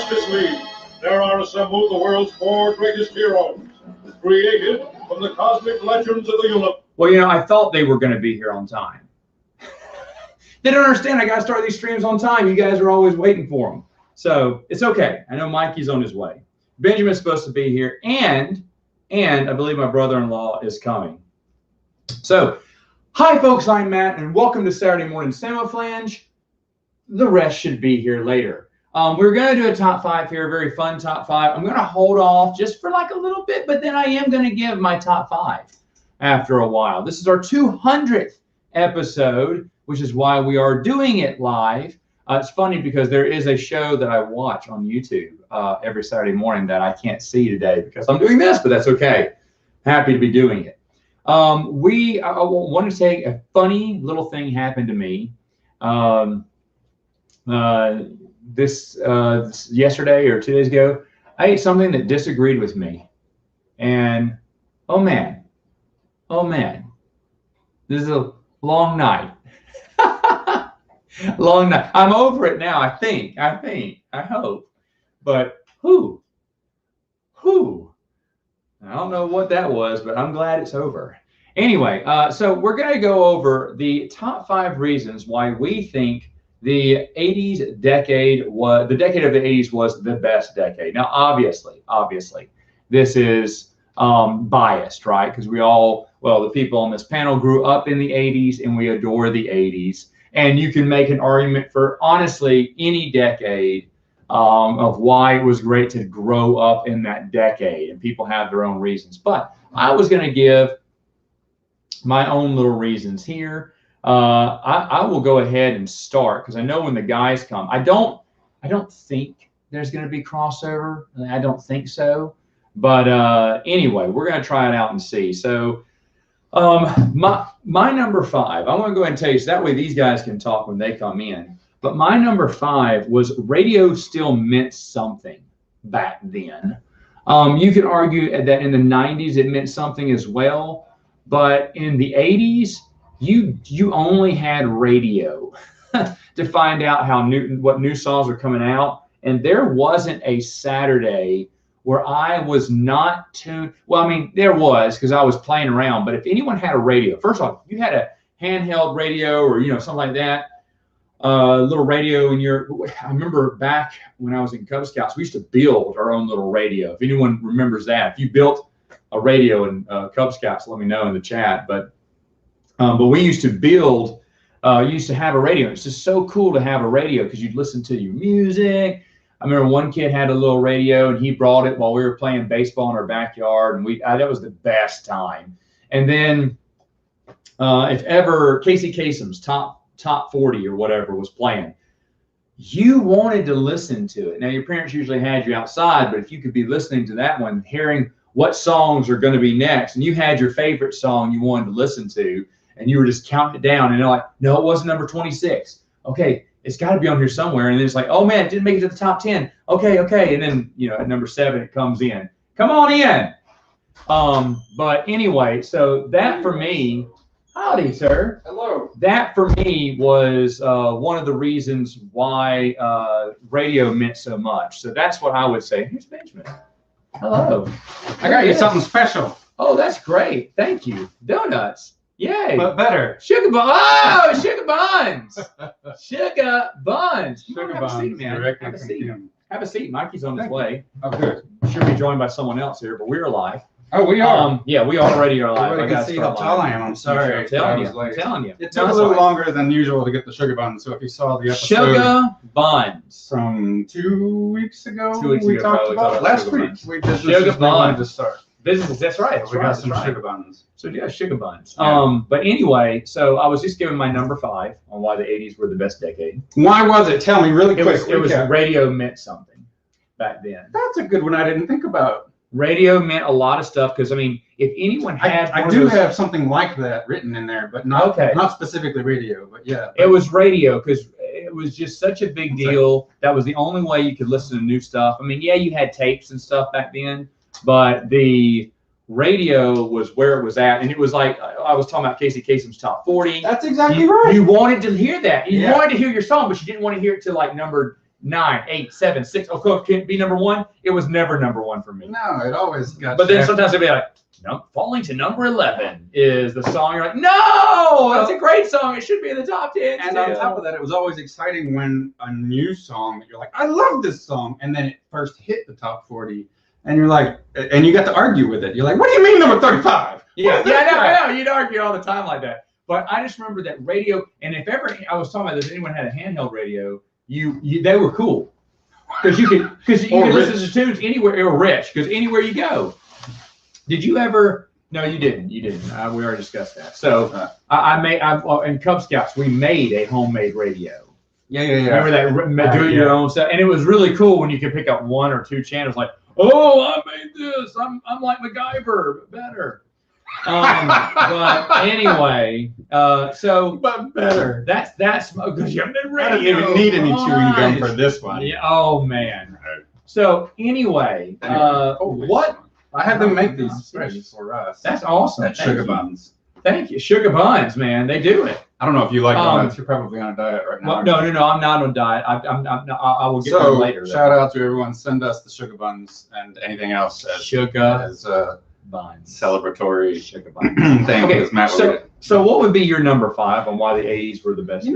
Justice League, there are assembled the world's 4 greatest heroes, created from the cosmic legends of the universe. Well, you know, I thought they were going to be here on time. They don't understand. I got to start these streams on time. You guys are always waiting for them. So it's okay. I know Mikey's on his way. Benjamin's supposed to be here. And I believe my brother-in-law is coming. So, hi, folks. I'm Matt, and welcome to Saturday Morning Samoflange. The rest should be here later. We're going to do a top 5 here, a very fun top 5. I'm going to hold off just for like a little bit, but then I am going to give my top 5 after a while. This is our 200th episode, which is why we are doing it live. It's funny because there is a show that I watch on YouTube every Saturday morning that I can't see today because I'm doing this, but that's okay. Happy to be doing it. I want to say a funny little thing happened to me this yesterday or 2 days ago. I ate something that disagreed with me, and oh man, this is a long night. Long night. I'm over it now. I think. I hope. But who? I don't know what that was, but I'm glad it's over. Anyway, so we're going to go over the top 5 reasons why we think the 80s decade was the decade of the 80s was the best decade. Now, obviously, this is biased, right? Because the people on this panel grew up in the 80s and we adore the 80s. And you can make an argument for, honestly, any decade of why it was great to grow up in that decade. And people have their own reasons. But I was going to give my own little reasons here. I will go ahead and start because I know when the guys come, I don't think there's going to be crossover. I don't think so. But anyway, we're going to try it out and see. So my number 5, I want to go ahead and tell you so that way these guys can talk when they come in. But my number 5 was radio still meant something back then. You could argue that in the 90s it meant something as well, but in the 80s you only had radio to find out what new songs are coming out, and there wasn't a Saturday where I was not tuned. Well, I mean, there was because I was playing around. But if anyone had a radio, first off, you had a handheld radio or something like that, little radio in your. I remember back when I was in Cub Scouts, we used to build our own little radio. If anyone remembers that, if you built a radio in Cub Scouts, let me know in the chat. But we used to build. Used to have a radio. It's just so cool to have a radio because you'd listen to your music. I remember one kid had a little radio and he brought it while we were playing baseball in our backyard, and that was the best time. And then if ever Casey Kasem's top 40 or whatever was playing, you wanted to listen to it. Now your parents usually had you outside, but if you could be listening to that one, hearing what songs are going to be next, and you had your favorite song you wanted to listen to, and you were just counting it down, and they're like, no, it wasn't number 26. Okay. It's got to be on here somewhere. And then it's like, oh man, it didn't make it to the top 10. Okay. And then, at number 7, it comes in. Come on in. But anyway, so that for me, howdy, sir. Hello. That for me was one of the reasons why radio meant so much. So that's what I would say. Here's Benjamin. Hello. I got you something special. Oh, that's great. Thank you. Donuts. Yay. But better. Sugar buns. Oh, sugar buns. Sugar buns. Sugar Have buns. A seat, man. Directly Have a from seat. Tim. Have a seat. Mikey's on his way. Oh, good. Should be joined by someone else here, but we're live. Oh, we are. Yeah, we already are live. Everybody can see how tall I am. I'm sorry. I'm telling you. It took a little longer than usual to get the sugar buns. So if you saw the episode Sugar buns from 2 weeks ago, 2 weeks we ago, talked about last week. buns. We did Sugar this buns. to start. Business. That's right. We got some sugar buns. So yeah, sugar buns. Yeah. But anyway, so I was just giving my number 5 on why the 80s were the best decade. Why was it? Tell me really quick. It was radio meant something back then. That's a good one I didn't think about. Radio meant a lot of stuff because, I mean, if anyone had I do have something like that written in there, but not specifically radio, but yeah. It was radio because it was just such a big deal. That was the only way you could listen to new stuff. I mean, yeah, you had tapes and stuff back then, but the radio was where it was at. And it was like, I was talking about Casey Kasem's top 40. That's exactly right. You wanted to hear that. You wanted to hear your song, but you didn't want to hear it to like number 9, 8, 7, 6. Oh, can it be number 1? It was never number 1 for me. No, it always got. But then sometimes it'd be like, no, falling to number 11 is the song. You're like, no, that's a great song. It should be in the top 10. And on top of that, it was always exciting when a new song that you're like, I love this song, and then it first hit the top 40, and you're like, and you got to argue with it. You're like, what do you mean number 35? Yeah, I know. You'd argue all the time like that. But I just remember that radio, and if ever I was talking about this, anyone had a handheld radio, they were cool because you could listen to tunes anywhere. Or rich because anywhere you go. Did you ever? No, you didn't. You didn't. We already discussed that. So in Cub Scouts we made a homemade radio. Yeah. Remember that? Do your own stuff, and it was really cool when you could pick up 1 or 2 channels. Like, oh, I made this. I'm like MacGyver, but better. But anyway, but better. That's because you haven't I don't even need any chewing gum for this one. Yeah. Oh man. So anyway, what? I had them make these special for us. That's awesome. At Sugar Buns. Thank you, Sugar Buns, man. They do it. I don't know if you like donuts. You're probably on a diet right now. No. I'm not on a diet. I will get to them later. Shout out to everyone. Send us the Sugar Buns and anything else as Buns. Celebratory Sugar Buns. thing. Okay, so what would be your number 5 on why the 80s were the best?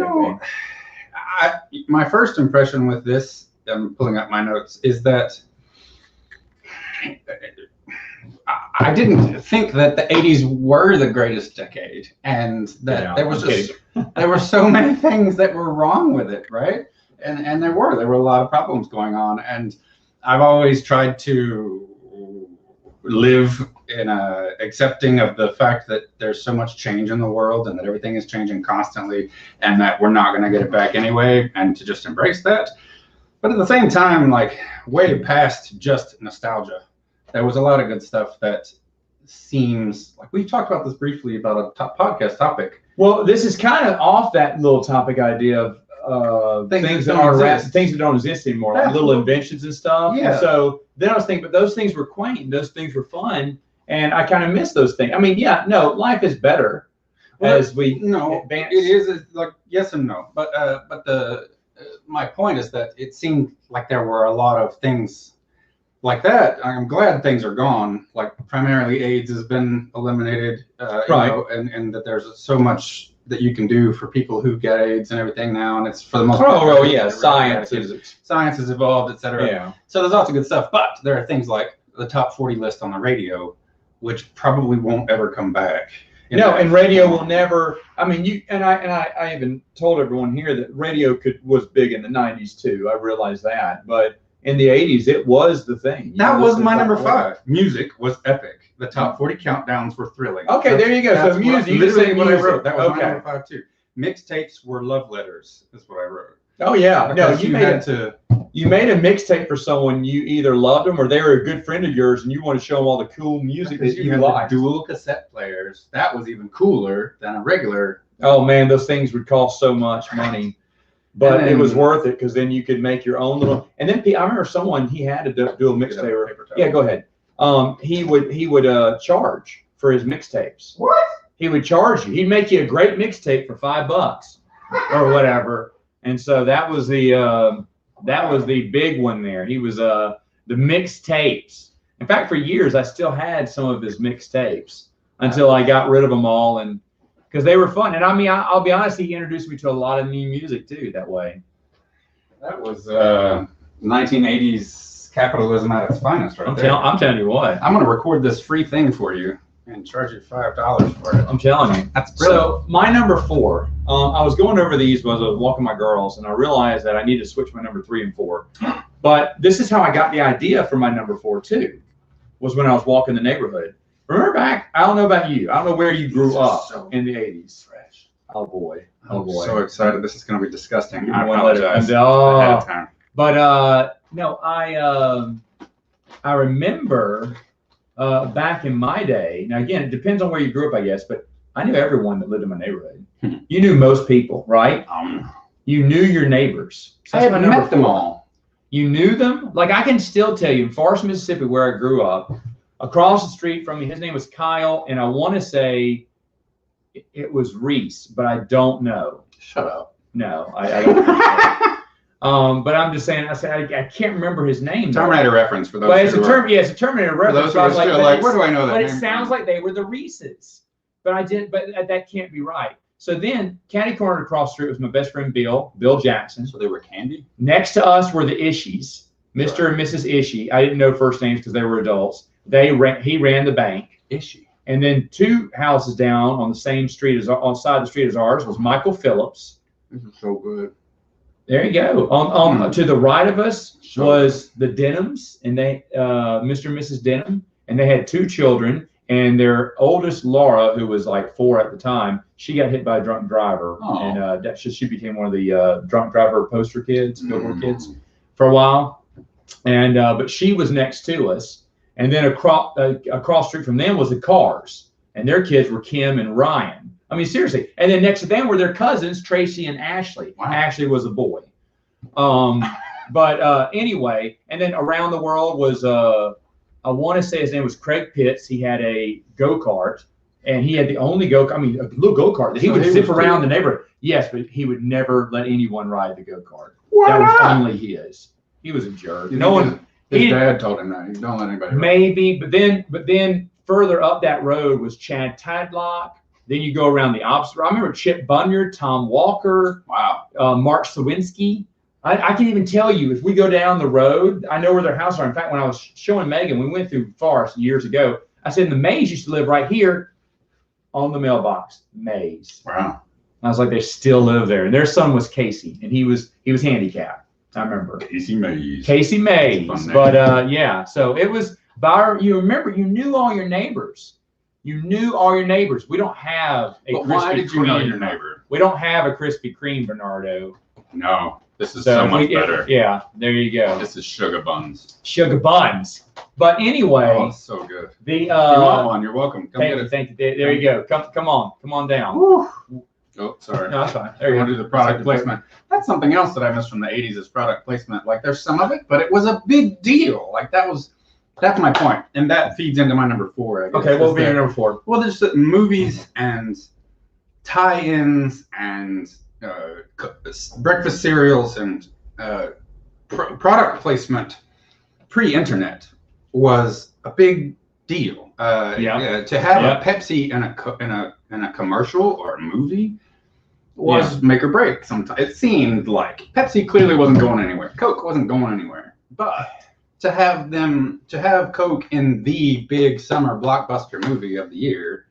My first impression with this, I'm pulling up my notes, is that I didn't think that the 80s were the greatest decade, and that there were so many things that were wrong with it, right? And there were a lot of problems going on, and I've always tried to live in accepting of the fact that there's so much change in the world and that everything is changing constantly and that we're not going to get it back anyway, and to just embrace that. But at the same time, like way past just nostalgia, there was a lot of good stuff that seems like we've talked about this briefly about a podcast topic. Well, this is kind of off that little topic idea of things that don't exist anymore, like little inventions and stuff. Yeah. And so then I was thinking, but those things were quaint, those things were fun, and I kind of miss those things. I mean, life is better as we advance. It is like yes and no, but my point is that it seemed like there were a lot of things like that. I'm glad things are gone. Like primarily AIDS has been eliminated, and that there's so much that you can do for people who get AIDS and everything now, and it's for the most part. Science has evolved, etc. Yeah. So there's lots of good stuff, but there are things like the top 40 list on the radio, which probably won't ever come back. And radio will never. I mean, I even told everyone here that radio was big in the 90s too. I realized that, but in the 80s, it was the thing. That was my number 5. Music was epic. The top 40 countdowns were thrilling. Okay, there you go. So music, literally what I wrote. That was my number 5 too. Mixtapes were love letters. That's what I wrote. Oh yeah, because you made a mixtape for someone you either loved them or they were a good friend of yours, and you want to show them all the cool music that you like. Dual cassette players. That was even cooler than a regular. Oh man, those things would cost so much money. But it was worth it because then you could make your own little. And then I remember someone, he had to do a mixtape. Yeah, go ahead. He would charge for his mixtapes. What? He would charge you. He'd make you a great mixtape for $5 or whatever. And so that was the big one there. He was the mixtapes. In fact, for years I still had some of his mixtapes until I got rid of them all, and because they were fun. And I mean, I'll be honest, he introduced me to a lot of new music too that way. That was 1980s capitalism at its finest, right there. I'm telling you what. I'm going to record this free thing for you and charge you $5 for it. I'm telling you. That's brilliant. So my number 4, I was going over these as I was walking my girls, and I realized that I needed to switch my number 3 and 4. But this is how I got the idea for my number 4 too, was when I was walking the neighborhood. Remember back, I don't know about you. I don't know where you grew up in the 80s. Oh boy. I'm so excited. This is going to be disgusting. I apologize ahead of time. But no, I remember back in my day. Now again, it depends on where you grew up, I guess, but I knew everyone that lived in my neighborhood. You knew most people, right? You knew your neighbors. So I had met them all. You knew them? Like I can still tell you in Forest, Mississippi, where I grew up, across the street from me, his name was Kyle, and I want to say it was Reese, but I don't know. Shut up. No, I don't know. But I'm just saying, I can't remember his name. Terminator reference for those. But it's it's a Terminator reference. For those who are still like, where do I know that But name it sounds from? like they were the Reeses. But that can't be right. So then, catty corner across the street was my best friend Bill Jackson. So they were candy? Next to us were the Ishies, Mr. and Mrs. Ishii. I didn't know first names because they were adults. He ran the bank. Ishii. And then 2 houses down on the same street on the side of the street as ours was Michael Phillips. This is so good. There you go. To the right of us was the Denhams, and they Mr. and Mrs. Denham, and they had 2 children. And their oldest, Laura, who was like 4 at the time, she got hit by a drunk driver, and she became one of the drunk driver poster kids, billboard kids, for a while. And but she was next to us, and then across the street from them was the Cars, and their kids were Kim and Ryan. I mean, seriously. And then next to them were their cousins, Tracy and Ashley. Wow. Ashley was a boy. But anyway, and then around the world was I want to say his name was Craig Pitts. He had a go-kart, and he had the only a little go-kart that he would zip around the neighborhood. Yes, but he would never let anyone ride the go-kart. That was only his. He was a jerk. His dad told him that. He don't let anybody ride. Maybe, but then further up that road was Chad Tadlock. Then you go around the opposite. I remember Chip Bunyard, Tom Walker, Mark Sawinski. I can't even tell you, if we go down the road, I know where their houses are. In fact, when I was showing Megan, we went through Forest years ago. I said, the Mays used to live right here on the mailbox. Mays. Wow. I was like, they still live there. And their son was Casey, and he was handicapped. I remember. Casey Mays. Casey Mays. But yeah, so it was you knew all your neighbors. You knew all your neighbors. We don't have a Krispy Kreme. Why did you know your neighbor? We don't have a Krispy Kreme, Bernardo. No. This is so much better. Yeah, there you go. This is sugar buns. Sugar buns. But anyway. Oh, it's so good. You want one? You're welcome. Come get it. Thank you. There you go. Come on down. Woo. Oh, sorry. No, that's fine. There you go. Do the product placement. That's something else that I missed from the 80s is product placement. Like, there's some of it, but it was a big deal. Like, that's my point. And that feeds into my number 4, I guess. Okay, what will be your number 4? Well, there's movies and tie-ins and breakfast cereals and product placement pre-internet was a big deal. To have a Pepsi in a commercial or a movie was make or break. Sometimes it seemed like Pepsi clearly wasn't going anywhere. Coke wasn't going anywhere, but to have Coke in the big summer blockbuster movie of the year,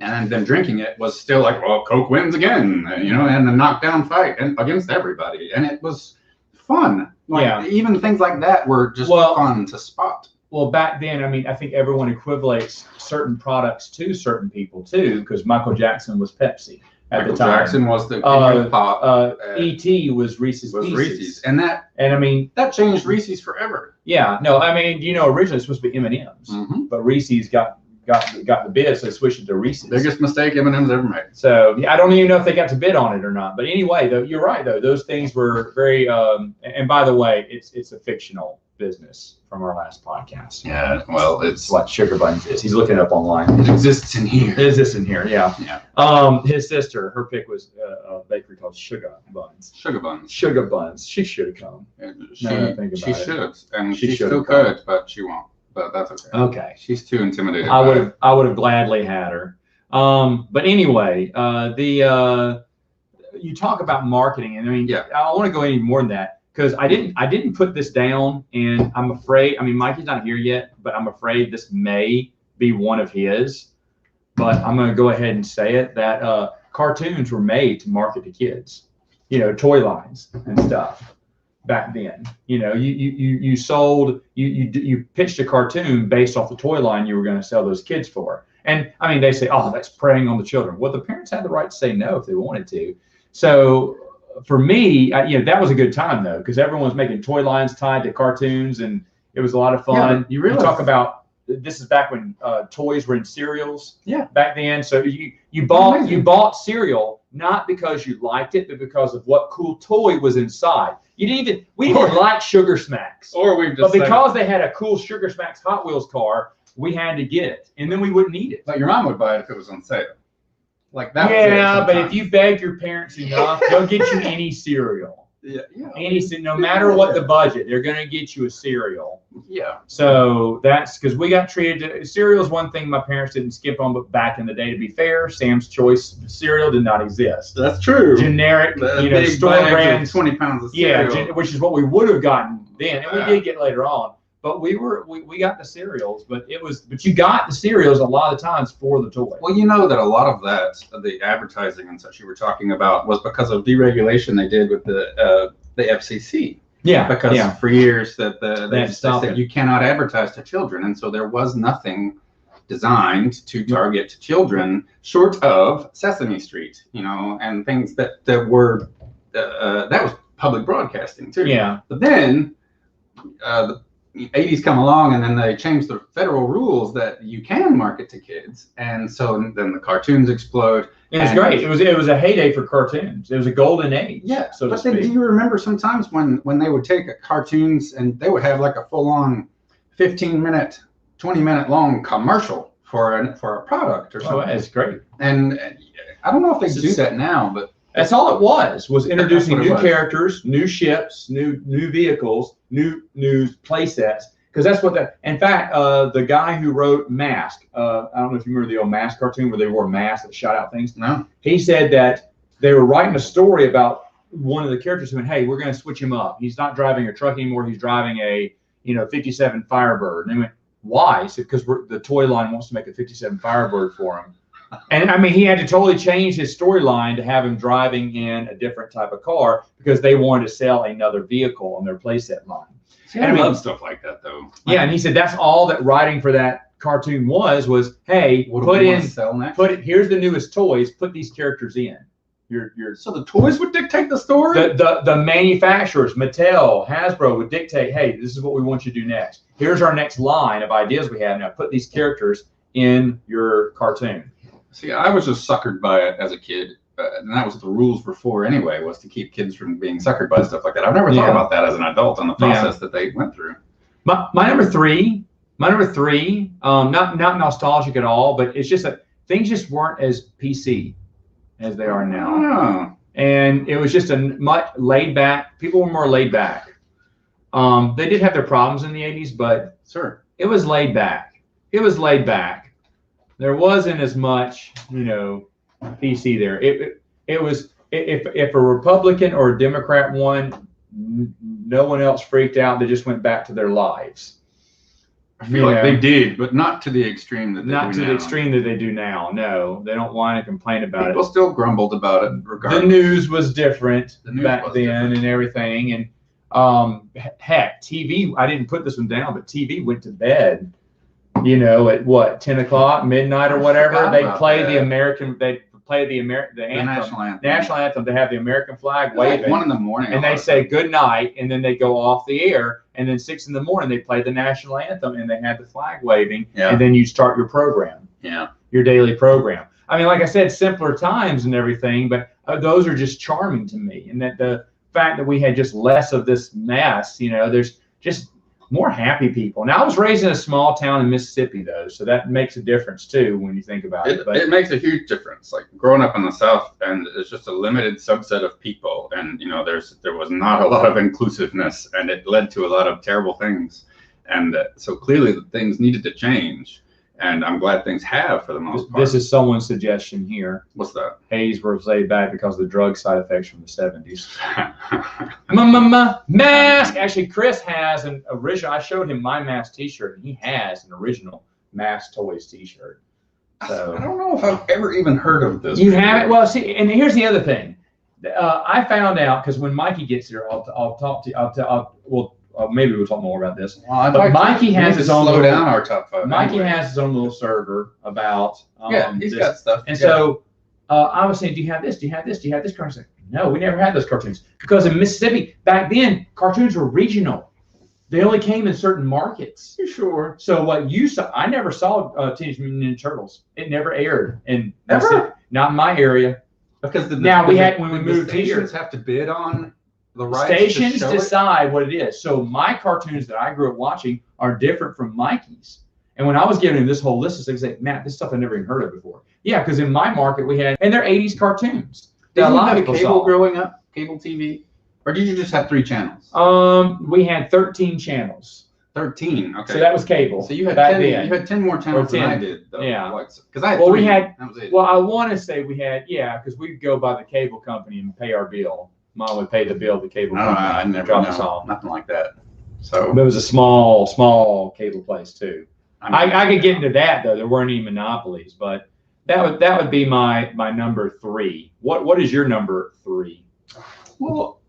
and then drinking it was still like, well, Coke wins again, and a knockdown fight against everybody, and it was fun. Even things like that were just fun to spot. Well, back then, I mean, I think everyone equivalates certain products to certain people too, because Michael Jackson was Pepsi at the time. Michael Jackson was the king of pop. E.T. was Reese's Pieces. And I mean that changed Reese's forever. Yeah, no, I mean, originally it's supposed to be M&M's, but Reese's got the bid, so they switched it to Reese's. Biggest mistake M&M's ever made. So I don't even know if they got to bid on it or not. But anyway, though, you're right. Though those things were very. And by the way, it's a fictional business from our last podcast. Yeah. Well, it's what Sugar Buns is. He's looking it up online. It exists in here. It exists in here. Yeah. Yeah. His sister, her pick was a bakery called Sugar Buns. Sugar Buns. Sugar Buns. She should have come. She should, and she still could, but she won't. But that's okay. Okay. She's too intimidated. I would have gladly had her. But anyway, you talk about marketing, and I mean, I want to go any more than that because I didn't put this down, and I'm afraid. I mean, Mikey's not here yet, but I'm afraid this may be one of his. But I'm going to go ahead and say it that cartoons were made to market to kids, toy lines and stuff. Back then, you sold, you pitched a cartoon based off the toy line you were going to sell those kids for. And I mean, they say, oh, that's preying on the children. Well, the parents had the right to say no if they wanted to. So for me, that was a good time though, because everyone was making toy lines tied to cartoons, and it was a lot of fun. You really talk about this is back when toys were in cereals. Yeah. Back then, so you bought cereal not because you liked it, but because of what cool toy was inside. We didn't like Sugar Smacks. But because they had a cool Sugar Smacks Hot Wheels car, we had to get it, and then we wouldn't eat it. But your mom would buy it if it was on sale. Like that. Yeah, but if you beg your parents enough, they'll get you any cereal. Yeah. And he said, no matter what the budget, they're going to get you a cereal. Yeah. So that's because we got treated. Cereal is one thing my parents didn't skip on, but back in the day, to be fair, Sam's Choice cereal did not exist. That's true. Generic, big store brand, 20 pounds of cereal. Yeah, which is what we would have gotten then, and we did get later on. But we got the cereals, but you got the cereals a lot of times for the toy. Well, you know that a lot of that, the advertising and such you were talking about, was because of deregulation they did with the FCC. Yeah. Because for years they said you you cannot advertise to children, and so there was nothing designed to target children short of Sesame Street, and things that were that was public broadcasting too. Yeah. But then the 80s come along, and then they changed the federal rules that you can market to kids, and so then the cartoons explode. It was great. It was a heyday for cartoons. It was a golden age. Yeah. So but then, do you remember sometimes when they would take cartoons and they would have like a full-on 15-minute, 20-minute long commercial for a product or something? Oh, that's great. And I don't know if they do that now, but that's all it was introducing new characters, new ships, new vehicles, new play sets. Because that's what in fact, the guy who wrote Mask, I don't know if you remember the old Mask cartoon where they wore masks that shot out things. No. He said that they were writing a story about one of the characters who went, hey, we're going to switch him up. He's not driving a truck anymore. He's driving a 57 Firebird. And they went, why? He said, because the toy line wants to make a 57 Firebird for him. And I mean, he had to totally change his storyline to have him driving in a different type of car because they wanted to sell another vehicle on their playset line. See, I love stuff like that, though. Yeah, and he said that's all that writing for that cartoon was hey, here's the newest toys, put these characters in. So the toys would dictate the story? The manufacturers, Mattel, Hasbro would dictate, hey, this is what we want you to do next. Here's our next line of ideas we have. Now put these characters in your cartoon. See, I was just suckered by it as a kid, and that was what the rules were for anyway, was to keep kids from being suckered by stuff like that. I've never thought about that as an adult and the process that they went through. My number three, not nostalgic at all, but it's just that things just weren't as PC as they are now. Oh. And it was just a much laid back. People were more laid back. They did have their problems in the 80s, but it was laid back. There wasn't as much, PC there. It was if a Republican or a Democrat won, no one else freaked out. They just went back to their lives. I feel like they did, but not to the extreme that they do now. Not to the extreme that they do now. No, they don't whine and complain about it. People still grumbled about it regardless. The news was different back then and everything. And heck, TV, I didn't put this one down, but TV went to bed. At what, 10 o'clock, midnight or whatever, they play the national anthem. They have the American flag waving. Like 1 in the morning. And they say good night, and then they go off the air, and then 6 in the morning they play the national anthem, and they have the flag waving, and then you start your program. Yeah. Your daily program. I mean, like I said, simpler times and everything, but those are just charming to me. And that the fact that we had just less of this mess, there's just more happy people. Now, I was raised in a small town in Mississippi, though, so that makes a difference, too, when you think about it. But it makes a huge difference. Like, growing up in the South, and it's just a limited subset of people, and, there was not a lot of inclusiveness, and it led to a lot of terrible things. And so clearly the things needed to change, and I'm glad things have for the most part. This is someone's suggestion here. What's that? 80s were laid back because of the drug side effects from the 70s. Mask! Actually, Chris has an original. I showed him my Mask t-shirt, and he has an original Mask Toys t-shirt. So I don't know if I've ever even heard of this. You haven't? Well, see, and here's the other thing. I found out, because when Mikey gets here, I'll talk to you. Maybe we'll talk more about this. Well, but Mikey has his own. Slow down our top 5. Mikey has his own little server about. He's got stuff. And so I was saying, do you have this? Do you have this? Do you have this cartoon? Like, no, we never had those cartoons, because in Mississippi back then, cartoons were regional. They only came in certain markets. Sure. So what you saw, I never saw Teenage Mutant Ninja Turtles. It never aired in Mississippi. Not in my area. Because when we moved here, stations have to bid on the rights. Stations decide what it is. So my cartoons that I grew up watching are different from Mikey's. And when I was giving him this whole list of things, like, Matt, this stuff I never even heard of before. Yeah, because in my market we had, and they're 80s cartoons. Did you have cable growing up? Cable TV? Or did you just have 3 channels? We had 13 channels. 13. Okay. So that was cable. So you had back 10. then. You had 10 more channels than I did, though. Yeah. Because I had 3. We had. That was it. Well, I want to say we had, because we'd go by the cable company and pay our bill. Mom would pay the bill, the cable company. I never drop us off. nothing like that. So But it was a small cable place too. I could get into that though. There weren't any monopolies, but that would be my number 3. What is your number 3? Well,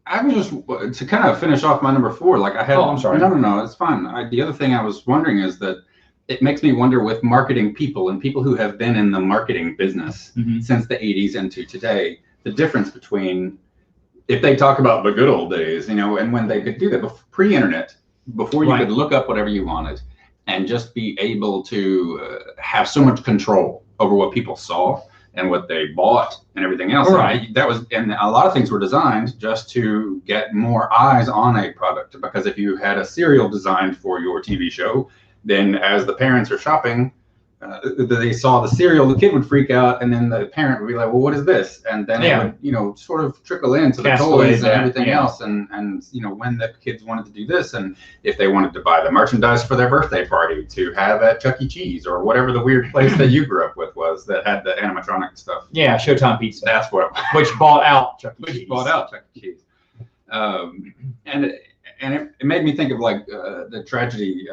I was just to kind of finish off my number 4. Like I had. Oh, I'm sorry. No, it's fine. The other thing I was wondering is that it makes me wonder with marketing people and people who have been in the marketing business since the 80s into today, the difference between if they talk about the good old days, and when they could do that pre-internet, before you could look up whatever you wanted, and just be able to have so much control over what people saw and what they bought and everything else. Right. And a lot of things were designed just to get more eyes on a product, because if you had a cereal designed for your TV show, then as the parents are shopping, they saw the cereal, the kid would freak out, and then the parent would be like, well, what is this? And then it would, sort of trickle into the toys and everything else. And when the kids wanted to do this, and if they wanted to buy the merchandise for their birthday party to have at Chuck E. Cheese or whatever the weird place that you grew up with was that had the animatronic stuff. Yeah, Showtime Pizza. That's what it was. Which bought out Chuck E. Cheese. Which bought out Chuck E. Cheese. And it made me think of like the tragedy,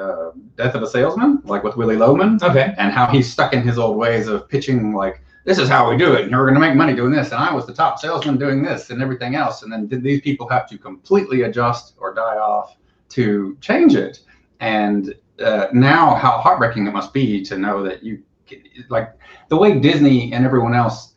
Death of a Salesman, like with Willie Loman. Okay. And how he's stuck in his old ways of pitching like, this is how we do it, and we're going to make money doing this, and I was the top salesman doing this and everything else. And then did these people have to completely adjust or die off to change it? And now how heartbreaking it must be to know that like the way Disney and everyone else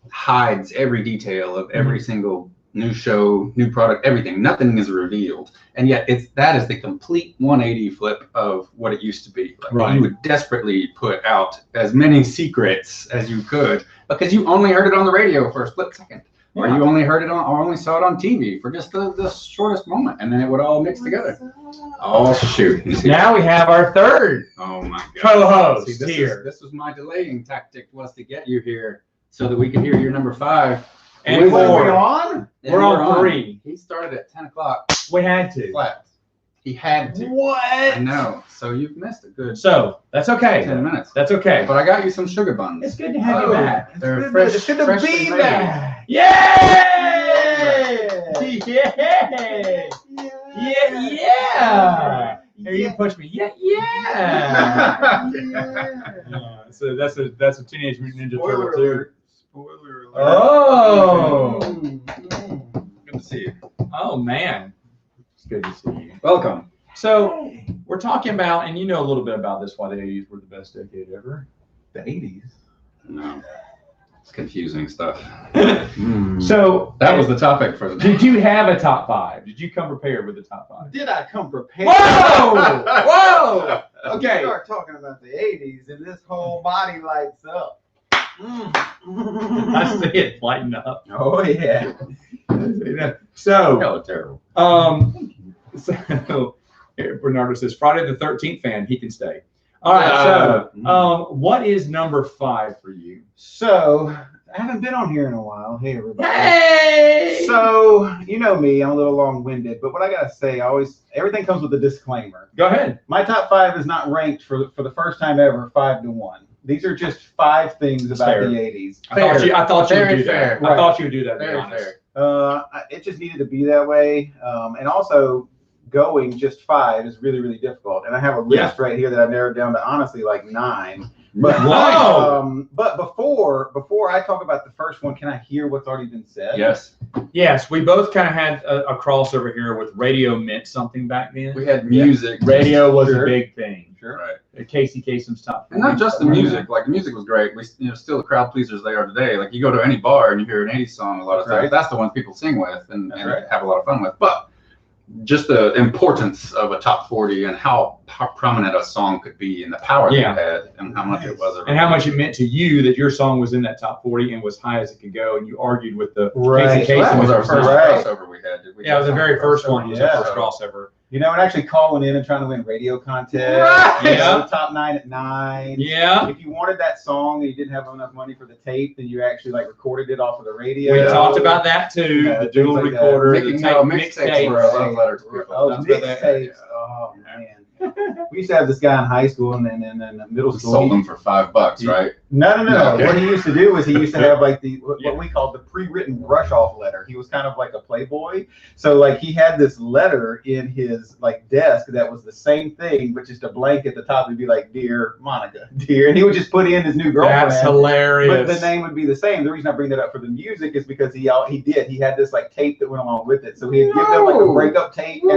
hides every detail of every single new show, new product, everything. Nothing is revealed, and yet that is the complete 180 flip of what it used to be. Like you would desperately put out as many secrets as you could because you only heard it on the radio for a split second, or you only heard it on, or only saw it on TV for just the shortest moment, and then it would all mix together. Oh shoot! Now we have our 3rd. Oh my God! Co-host here. This was my delaying tactic, was to get you here so that we could hear your number 5. And what are we on? We're on 3. He started at 10 o'clock. We had to. Flat. He had to. What? I know. So you've missed a good. So that's okay. 10 minutes. That's okay. But I got you some sugar buns. It's good to have you back. They're fresh. It's good to be back. Yay! Yeah! Yeah! Here, you push me. Yeah! So that's a Teenage Mutant Ninja Turtle too. Spoiler alert. Oh! Good to see you. Oh man, it's good to see you. Welcome. So we're talking about, and you know a little bit about this, why the 80s were the best decade ever. The 80s. No, it's confusing stuff. So that was the topic for the day. Did you have a top 5? Did you come prepared with a top 5? Did I come prepared? Whoa! Whoa! Okay. You start talking about the 80s, and this whole body lights up. I see it lighten up. Oh yeah. So terrible. So Bernardo says Friday the 13th fan, he can stay. All right. So what is number 5 for you? So I haven't been on here in a while. Hey everybody. Hey. So you know me, I'm a little long-winded, but what I gotta say, everything comes with a disclaimer. Go ahead. My top 5 is not ranked for the first time ever 5-1. These are just 5 things about the 80s. I thought you would do fair. that. I thought you would do that. Very fair. It just needed to be that way. And also, going just 5 is really, really difficult. And I have a list right here that I've narrowed down to honestly like 9. But but before I talk about the first one, can I hear what's already been said? Yes. Yes, we both kind of had a crossover here with radio meant something back then. We had music. Radio was a big thing. Sure. Right. Casey Kasem's top 40. And not just the music. Like the music was great. We still the crowd pleasers they are today. Like you go to any bar and you hear an 80s song a lot of times. That's the ones people sing with and have a lot of fun with. But just the importance of a top 40 and how prominent a song could be and the power that it had and how much it was. And how much it meant to you that your song was in that top 40 and was high as it could go. And you argued with the Casey Kasem. That was our first crossover we had. It was the very first one. Was our first crossover. You know, and actually calling in and trying to win radio contests. Right. You know, top 9 at 9. Yeah. If you wanted that song and you didn't have enough money for the tape, then you actually like recorded it off of the radio. We talked about that too. Yeah, the dual things like that. recorder, the Making tape mixtapes were a love letter to people. Oh, Talked about that. mixtapes. Oh man. We used to have this guy in high school and then in middle school. Sold them for $5, right? No. Okay. What he used to do was he used to have like what we called the pre-written brush-off letter. He was kind of like a playboy. So like he had this letter in his like desk that was the same thing, but just a blank at the top would be like, "Dear Monica, dear," and he would just put in his new girlfriend. That's hilarious. But the name would be the same. The reason I bring that up for the music is because he had this like tape that went along with it. So he'd give them like a breakup tape. And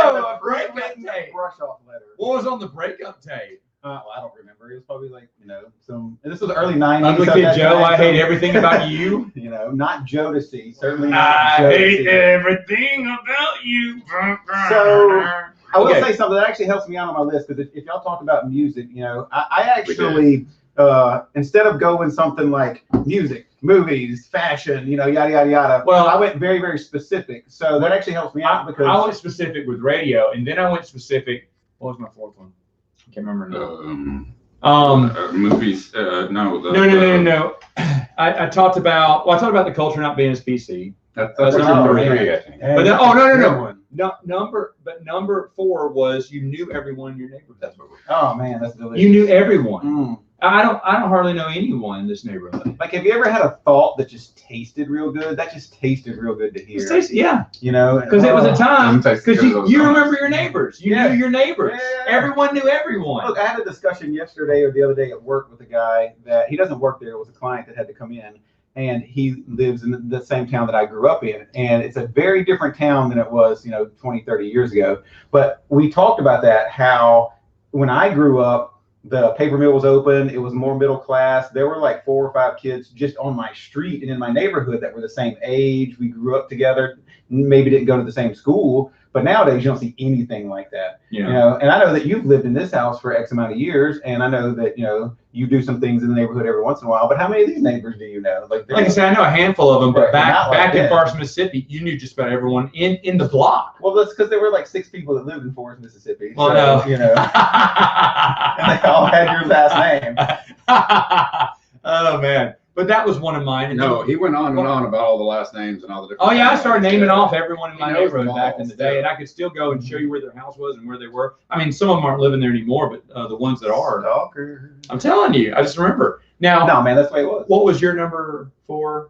Oh, a breakup tape. Brush-off letter. What was on the breakup tape? Well, I don't remember. It was probably like, you know, some. And this was the early '90s. Ugly so Kid that Joe, time, I so- hate everything about you. You know, not Jodeci. Certainly not I Jodeci. hate everything about you. So I will Okay. say something that actually helps me out on my list because if y'all talk about music, you know, I actually instead of going something like music, movies, fashion, you know, yada yada yada. Well, I went very very specific. So that actually helps me out because I went specific with radio, and then I went specific. What was my fourth one? I can't remember now. Movies. No. No. I talked about the culture not being as PC. That's That's number number 3, I think. But then, oh no. Good one. Number 4 was you knew everyone in your neighborhood. That's what Oh man, that's delicious. You knew everyone. Mm. I don't hardly know anyone in this neighborhood. Like, have you ever had a thought that just tasted real good? That just tasted real good to hear. Yeah, You know, because it was a time. Tastes Because good all the you time. remember your neighbors. You Yeah. knew your neighbors. Yeah. Everyone knew everyone. Look, I had a discussion yesterday or the other day at work with a guy that he doesn't work there. It was a client that had to come in, and he lives in the same town that I grew up in. And it's a very different town than it was, 20, 30 years ago. But we talked about that, how when I grew up, the paper mill was open. It was more middle class. There were like 4 or 5 kids just on my street and in my neighborhood that were the same age. We grew up together, maybe didn't go to the same school. But nowadays, you don't see anything like that. Yeah. You know, and I know that you've lived in this house for X amount of years, and I know that, you do some things in the neighborhood every once in a while. But how many of these neighbors do you know? Like I said, I know a handful of them, but Right, not like back in that. Forest, Mississippi, you knew just about everyone in the block. Well, that's because there were like 6 people that lived in Forest, Mississippi. Well, so, no. And they all had your last name. Oh man, but that was one of mine. And No, he went on and on about all the last names and all the different. Oh yeah, I started naming Yeah. off everyone in my He knows neighborhood them back all in the day, still. and I could still go and show you where their house was and where they were. I mean, some of them aren't living there anymore, but the ones that are, Stalker. I'm telling you, I just remember. Now, No, man, that's the way it was. what was your number 4?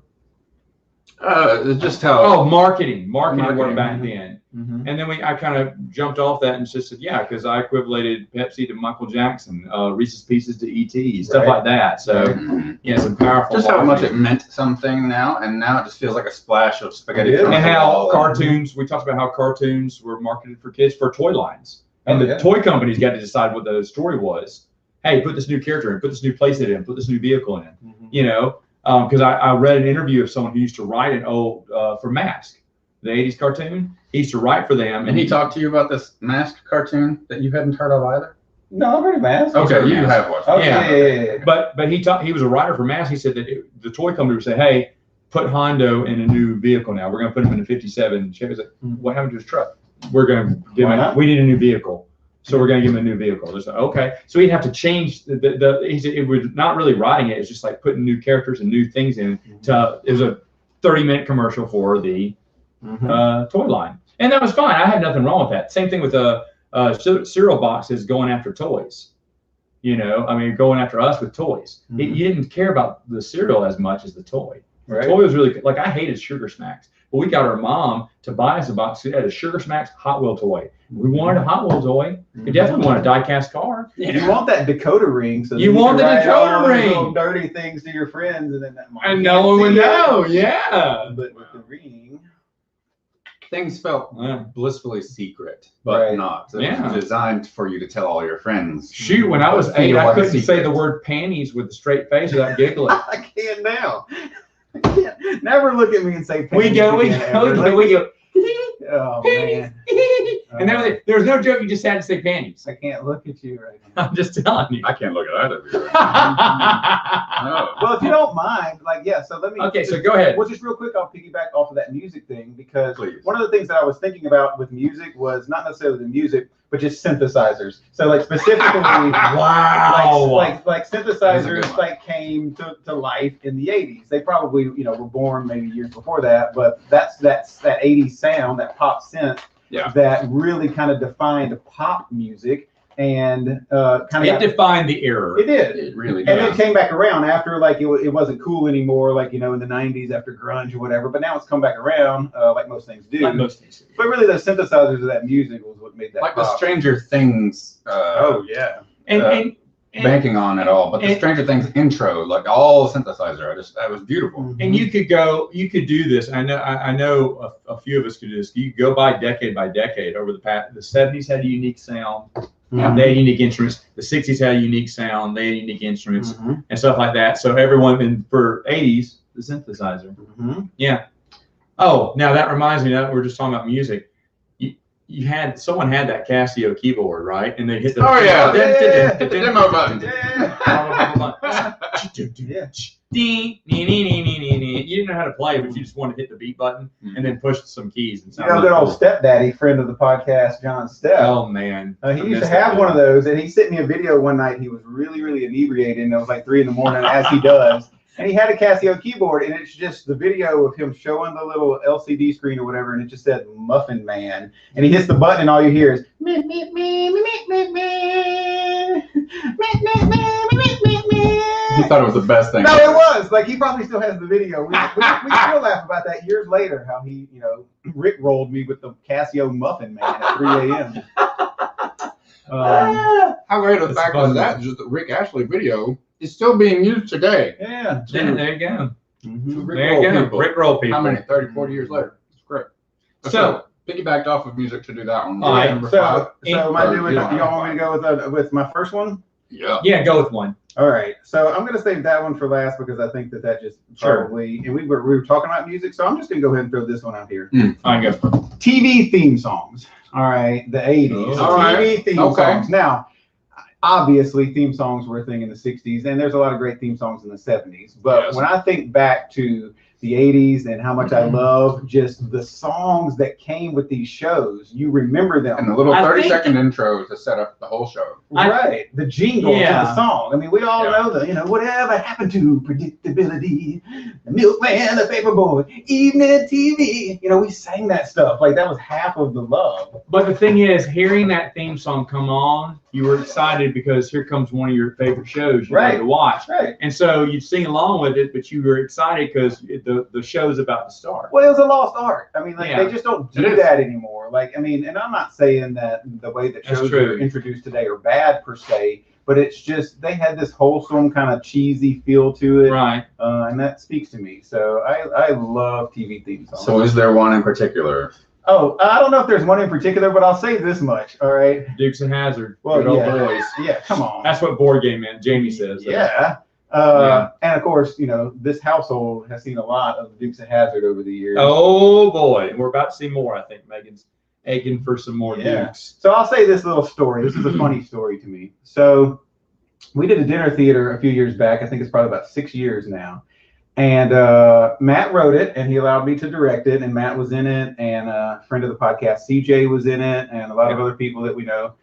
Just how. Oh, marketing worked Marketing. back then. Mm-hmm. And then I kind of jumped off that and just said, yeah, because I equivalated Pepsi to Michael Jackson, Reese's Pieces to E.T., stuff Right. like that. So, Mhm. yeah, some powerful Just how much marketing. it meant something now, and now it just feels like a splash of spaghetti. It is. thrown And at the how wall. cartoons, we talked about how cartoons were marketed for kids for toy lines. And Oh, the yeah. toy companies got to decide what the story was. Hey, put this new character in, put this new playset in, put this new vehicle in. Because I read an interview of someone who used to write an old, for Mask, the 80s cartoon. He used to write for them. And he talked to you about this Masked cartoon that you hadn't heard of either? No, I'm pretty mad. Okay, you Mask. have watched it. Okay, Yeah. yeah. But he was a writer for Mask. He said that the toy company would say, hey, put Hondo in a new vehicle now. We're going to put him in a 57. Chevy was like, what happened to his truck? We're going to give Why him, not? we need a new vehicle. So we're going to give him a new vehicle. It's like, okay. So he'd have to change he said it was not really writing it. It's just like putting new characters and new things in. It was a 30-minute commercial for the toy line. And that was fine. I had nothing wrong with that. Same thing with cereal boxes going after toys. Going after us with toys. Mhm. You didn't care about the cereal as much as the toy. The Right. toy was really good. Like, I hated Sugar Smacks. But we got our mom to buy us a box that had a Sugar Smacks Hot Wheel toy. We wanted a Hot Wheel toy. We definitely want a die-cast car. You want that decoder ring, so that You want can the write decoder all those ring. little dirty things to your friends, and then that mom And can't no one would see it. know. Yeah. But with the ring, Things felt Yeah. blissfully secret, but Right. not. It Yeah. was designed for you to tell all your friends. Shoot, when I was 8, Feel I like a couldn't say secret. the word panties with a straight face without giggling. I can now. I can't. Never look at me and say we panties go. again, ever. Like, We go. oh man. And there was no joke. You just had to say panties. I can't look at you right now. I'm just telling you. I can't look at either of you right now. No. Well, if you don't mind, like, yeah, so let me. Okay, so go ahead. Well, just real quick, I'll piggyback off of that music thing because Please. one of the things that I was thinking about with music was not necessarily the music, but just synthesizers. So, like, specifically, Wow. like synthesizers like came to life in the 80s. They probably, you know, were born maybe years before that, but that's that 80s sound, that pop synth, that really kind of defined pop music. And it defined the era. It did. It really And does. it came back around after, like, it wasn't cool anymore, like, you know, in the 90s after grunge or whatever. But now it's come back around, like most things do. Like most things. But really, the synthesizers of that music was what made that Like pop. the Stranger Things. Oh yeah. And Banking on it all, but the Stranger Things intro, like all synthesizer, that was beautiful. And you could do this. I know a few of us could do this. You could go by decade over the past. The 70s had a unique sound. They had unique instruments. The 60s had a unique sound. They had unique instruments and stuff like that. So everyone, for 80s, the synthesizer. Yeah. Oh, now that reminds me that we're just talking about music. Someone had that Casio keyboard, right? And they hit the the demo button. You didn't know how to play, but you just wanted to hit the beat button and then push some keys. And You know, good old stepdaddy, friend of the podcast, John Stepp. Oh man, he used to have one of those, and he sent me a video one night. He was really, really inebriated, and it was like 3 a.m, as he does. And he had a Casio keyboard, and it's just the video of him showing the little LCD screen or whatever, and it just said Muffin Man. And he hits the button, and all you hear is me, me, me, me, me, me, me, me, me, me. He thought it was the best thing. No, it was. Like, he probably still has the video. We still laugh about that years later, how he, you know, Rick rolled me with the Casio Muffin Man at 3 a.m. How great of the fact is that just the Rick Ashley video is still being used today. Yeah. There you go. Rick There you go. Rick roll people. How many? 30, 40 years later. It's great. So piggybacked off of music to do that one. All right. Number So five. am I doing? Y'all want me to go with my first one? Yeah, go with one. All right. So I'm going to save that one for last because I think that just probably. And we were talking about music, so I'm just going to go ahead and throw this one out here. All right, go. TV theme songs. All right, the 80s. All right. TV theme songs. Now, obviously, theme songs were a thing in the 60s, and there's a lot of great theme songs in the 70s. But when I think back to the 80s and how much I love just the songs that came with these shows, you remember them. And the little 30-second intro to set up the whole show. Right. The jingle to the song. I mean, we all know the, you know, whatever happened to predictability, the milkman, the paperboy, evening TV. You know, we sang that stuff. Like, that was half of the love. But the thing is, hearing that theme song come on, you were excited because here comes one of your favorite shows you wanted to watch. Right. And so you'd sing along with it, but you were excited because the show's about to start. Well, it was a lost art. I mean, like, they just don't do that anymore. Like, I mean, and I'm not saying that the way that shows are introduced today are bad per se, but it's just they had this wholesome kind of cheesy feel to it. Right. And that speaks to me. So I love TV theme songs. So is there one in particular? Oh, I don't know if there's one in particular, but I'll say this much. All right. Dukes and Hazzard. Well, Good old boys. Yeah, come on. That's what board game meant. Jamie says. Yeah. And of course, you know, this household has seen a lot of Dukes of Hazzard over the years. Oh boy, we're about to see more. I think Megan's aching for some more Dukes. So I'll say this little story. This is a funny story to me. So we did a dinner theater a few years back. I think it's probably about 6 years now. And Matt wrote it, and he allowed me to direct it. And Matt was in it, and a friend of the podcast, CJ, was in it, and a lot of other people that we know.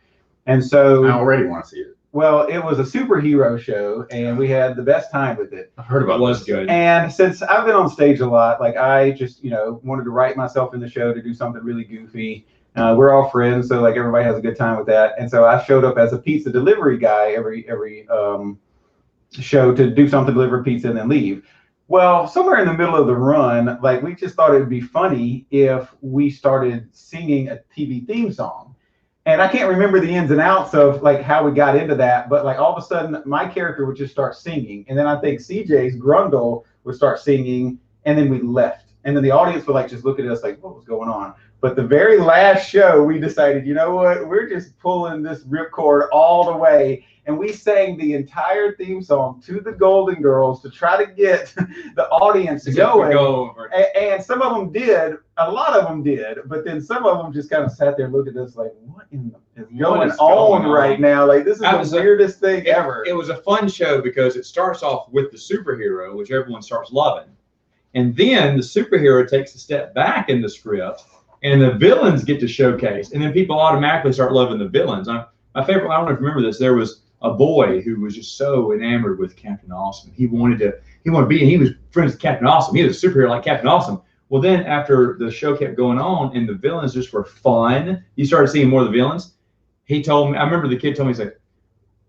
And so I already want to see it. Well, it was a superhero show, and we had the best time with it. I've heard about it. It was good. And since I've been on stage a lot, like, I just, you know, wanted to write myself in the show to do something really goofy. We're all friends, so like everybody has a good time with that. And so I showed up as a pizza delivery guy every show to do something, deliver pizza, and then leave. Well, somewhere in the middle of the run, like, we just thought it would be funny if we started singing a TV theme song. And I can't remember the ins and outs of like how we got into that, but like all of a sudden my character would just start singing. And then I think CJ's Grundle would start singing, and then we left. And then the audience would like just look at us like, what was going on? But the very last show, we decided, you know what? We're just pulling this ripcord all the way. And we sang the entire theme song to the Golden Girls to try to get the audience going. And some of them did. A lot of them did. But then some of them just kind of sat there and looked at us like, what in the is going on right now? Like, this is the weirdest thing ever. It was a fun show because it starts off with the superhero, which everyone starts loving. And then the superhero takes a step back in the script, and the villains get to showcase. And then people automatically start loving the villains. My favorite, I don't know if you remember this, there was a boy who was just so enamored with Captain Awesome. He was friends with Captain Awesome. He was a superhero like Captain Awesome. Well, then after the show kept going on and the villains just were fun, you started seeing more of the villains. He told me, I remember the kid told me, he's like,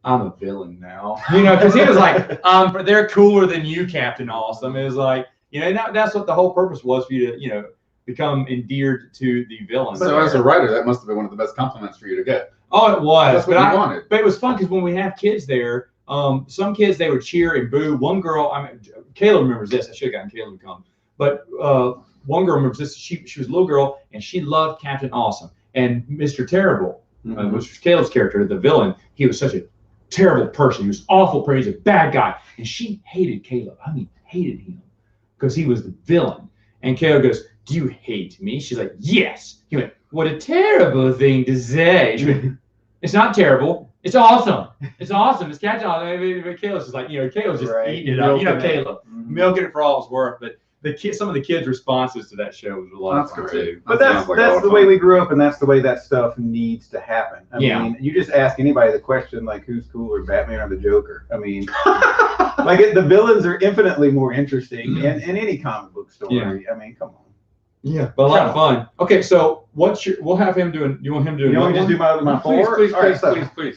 I'm a villain now. You know, because he was like, they're cooler than you, Captain Awesome. It was like, you know, that's what the whole purpose was for you to, you know, become endeared to the villain. So as a writer, that must have been one of the best compliments for you to get. Oh, it was. That's what I wanted. But it was fun because when we have kids there, some kids, they would cheer and boo. One girl, I mean, Caleb remembers this. I should have gotten Caleb to come. But one girl remembers this. She was a little girl, and she loved Captain Awesome. And Mr. Terrible, which was Caleb's character, the villain, he was such a terrible person. He was awful, he's a bad guy. And she hated Caleb. I mean, hated him because he was the villain. And Caleb goes, do you hate me? She's like, yes. He went, what a terrible thing to say. She went, it's not terrible. It's awesome. It's awesome. It's Captain Awesome. But Caleb's just like, you know, Caleb's just eating it up. You know, Caleb, milking it for all it's worth. But some of the kids' responses to that show was a lot of fun too. But that's the way we grew up, and that's the way that stuff needs to happen. I mean, you just ask anybody the question like, who's cooler, Batman or the Joker? I mean, like the villains are infinitely more interesting in any comic book story. Yeah. I mean, come on. Yeah, but a lot of fun. Okay, so we'll have him doing. You want him doing? You want me to just do my four? Please.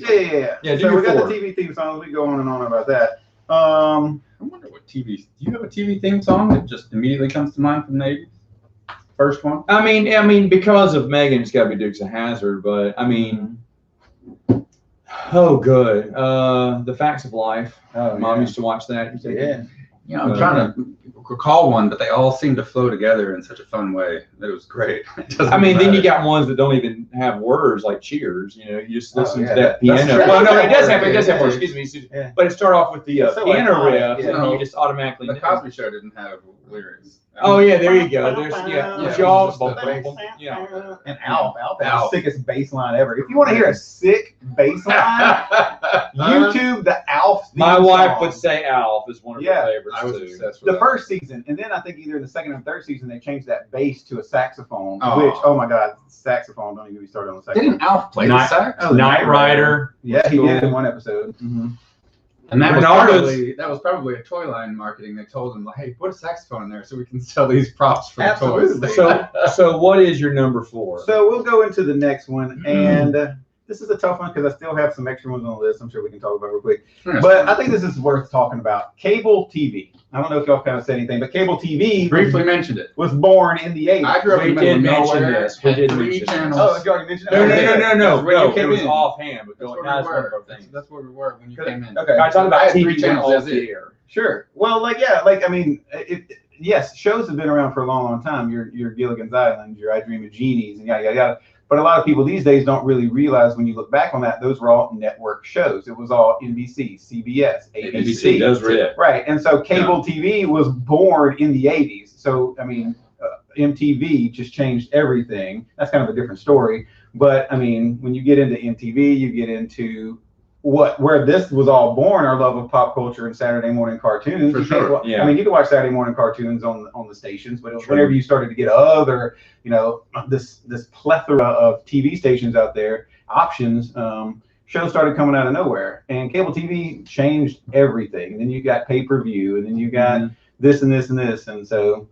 Yeah. So we got the TV theme songs. We go on and on about that. I wonder what TV. Do you have a TV theme song that just immediately comes to mind from the 80s? First one. I mean, because of Megan, it's got to be Dukes of Hazzard. But I mean, oh, good. The Facts of Life. Mom used to watch that. Yeah. You know, I'm trying to recall one, but they all seem to flow together in such a fun way that it was great. I mean, then you got ones that don't even have words, like Cheers. You know, you just listen to that piano. Well, no, it does have words. Excuse me. Yeah. But it started off with the piano riff, and you just automatically. The Cosby Show didn't have lyrics. Oh yeah, there you go. There's Jaws. Yeah. And Alf has the sickest bass line ever. If you want to hear a sick bass line, YouTube the Alf theme My wife song. would say Alf is one of her favorites. I was too. obsessed with The first season, and then I think either in the second or third season they changed that bass to a saxophone. Which, oh my God, saxophone! Don't even get me started on the saxophone. Didn't Alf play the sax? Knight Rider. Yeah, he did in one episode. And that was probably a toy line marketing. They told him, like, hey, put a saxophone in there so we can sell these props for Absolutely. toys. So what is your number 4? So we'll go into the next one, and this is a tough one because I still have some extra ones on the list. I'm sure we can talk about real quick. But I think this is worth talking about. Cable TV. I don't know if y'all kind of said anything, but cable TV briefly mentioned it. Was born in the 80s. I grew up in the middle of nowhere. We did mention channels. Oh, you already mentioned No. It was offhand. But That's where we were when you came in. Okay. I talk about TV 3 channels off the air. Sure. Well, yes, shows have been around for a long, long time. Your Gilligan's Island, your I Dream of Genies, and yada, yada, yada. But a lot of people these days don't really realize when you look back on that, those were all network shows. It was all NBC, CBS, ABC. Those were it. Right. And so cable TV was born in the 80s. So, I mean, MTV just changed everything. That's kind of a different story. But, I mean, when you get into MTV, you get into where this was all born, our love of pop culture and Saturday morning cartoons. For sure. I mean, you can watch Saturday morning cartoons on the stations, but it was whenever you started to get other, this plethora of TV stations out there, options, shows started coming out of nowhere. And cable TV changed everything. And then you got pay-per-view, and then you got this and this and this. And so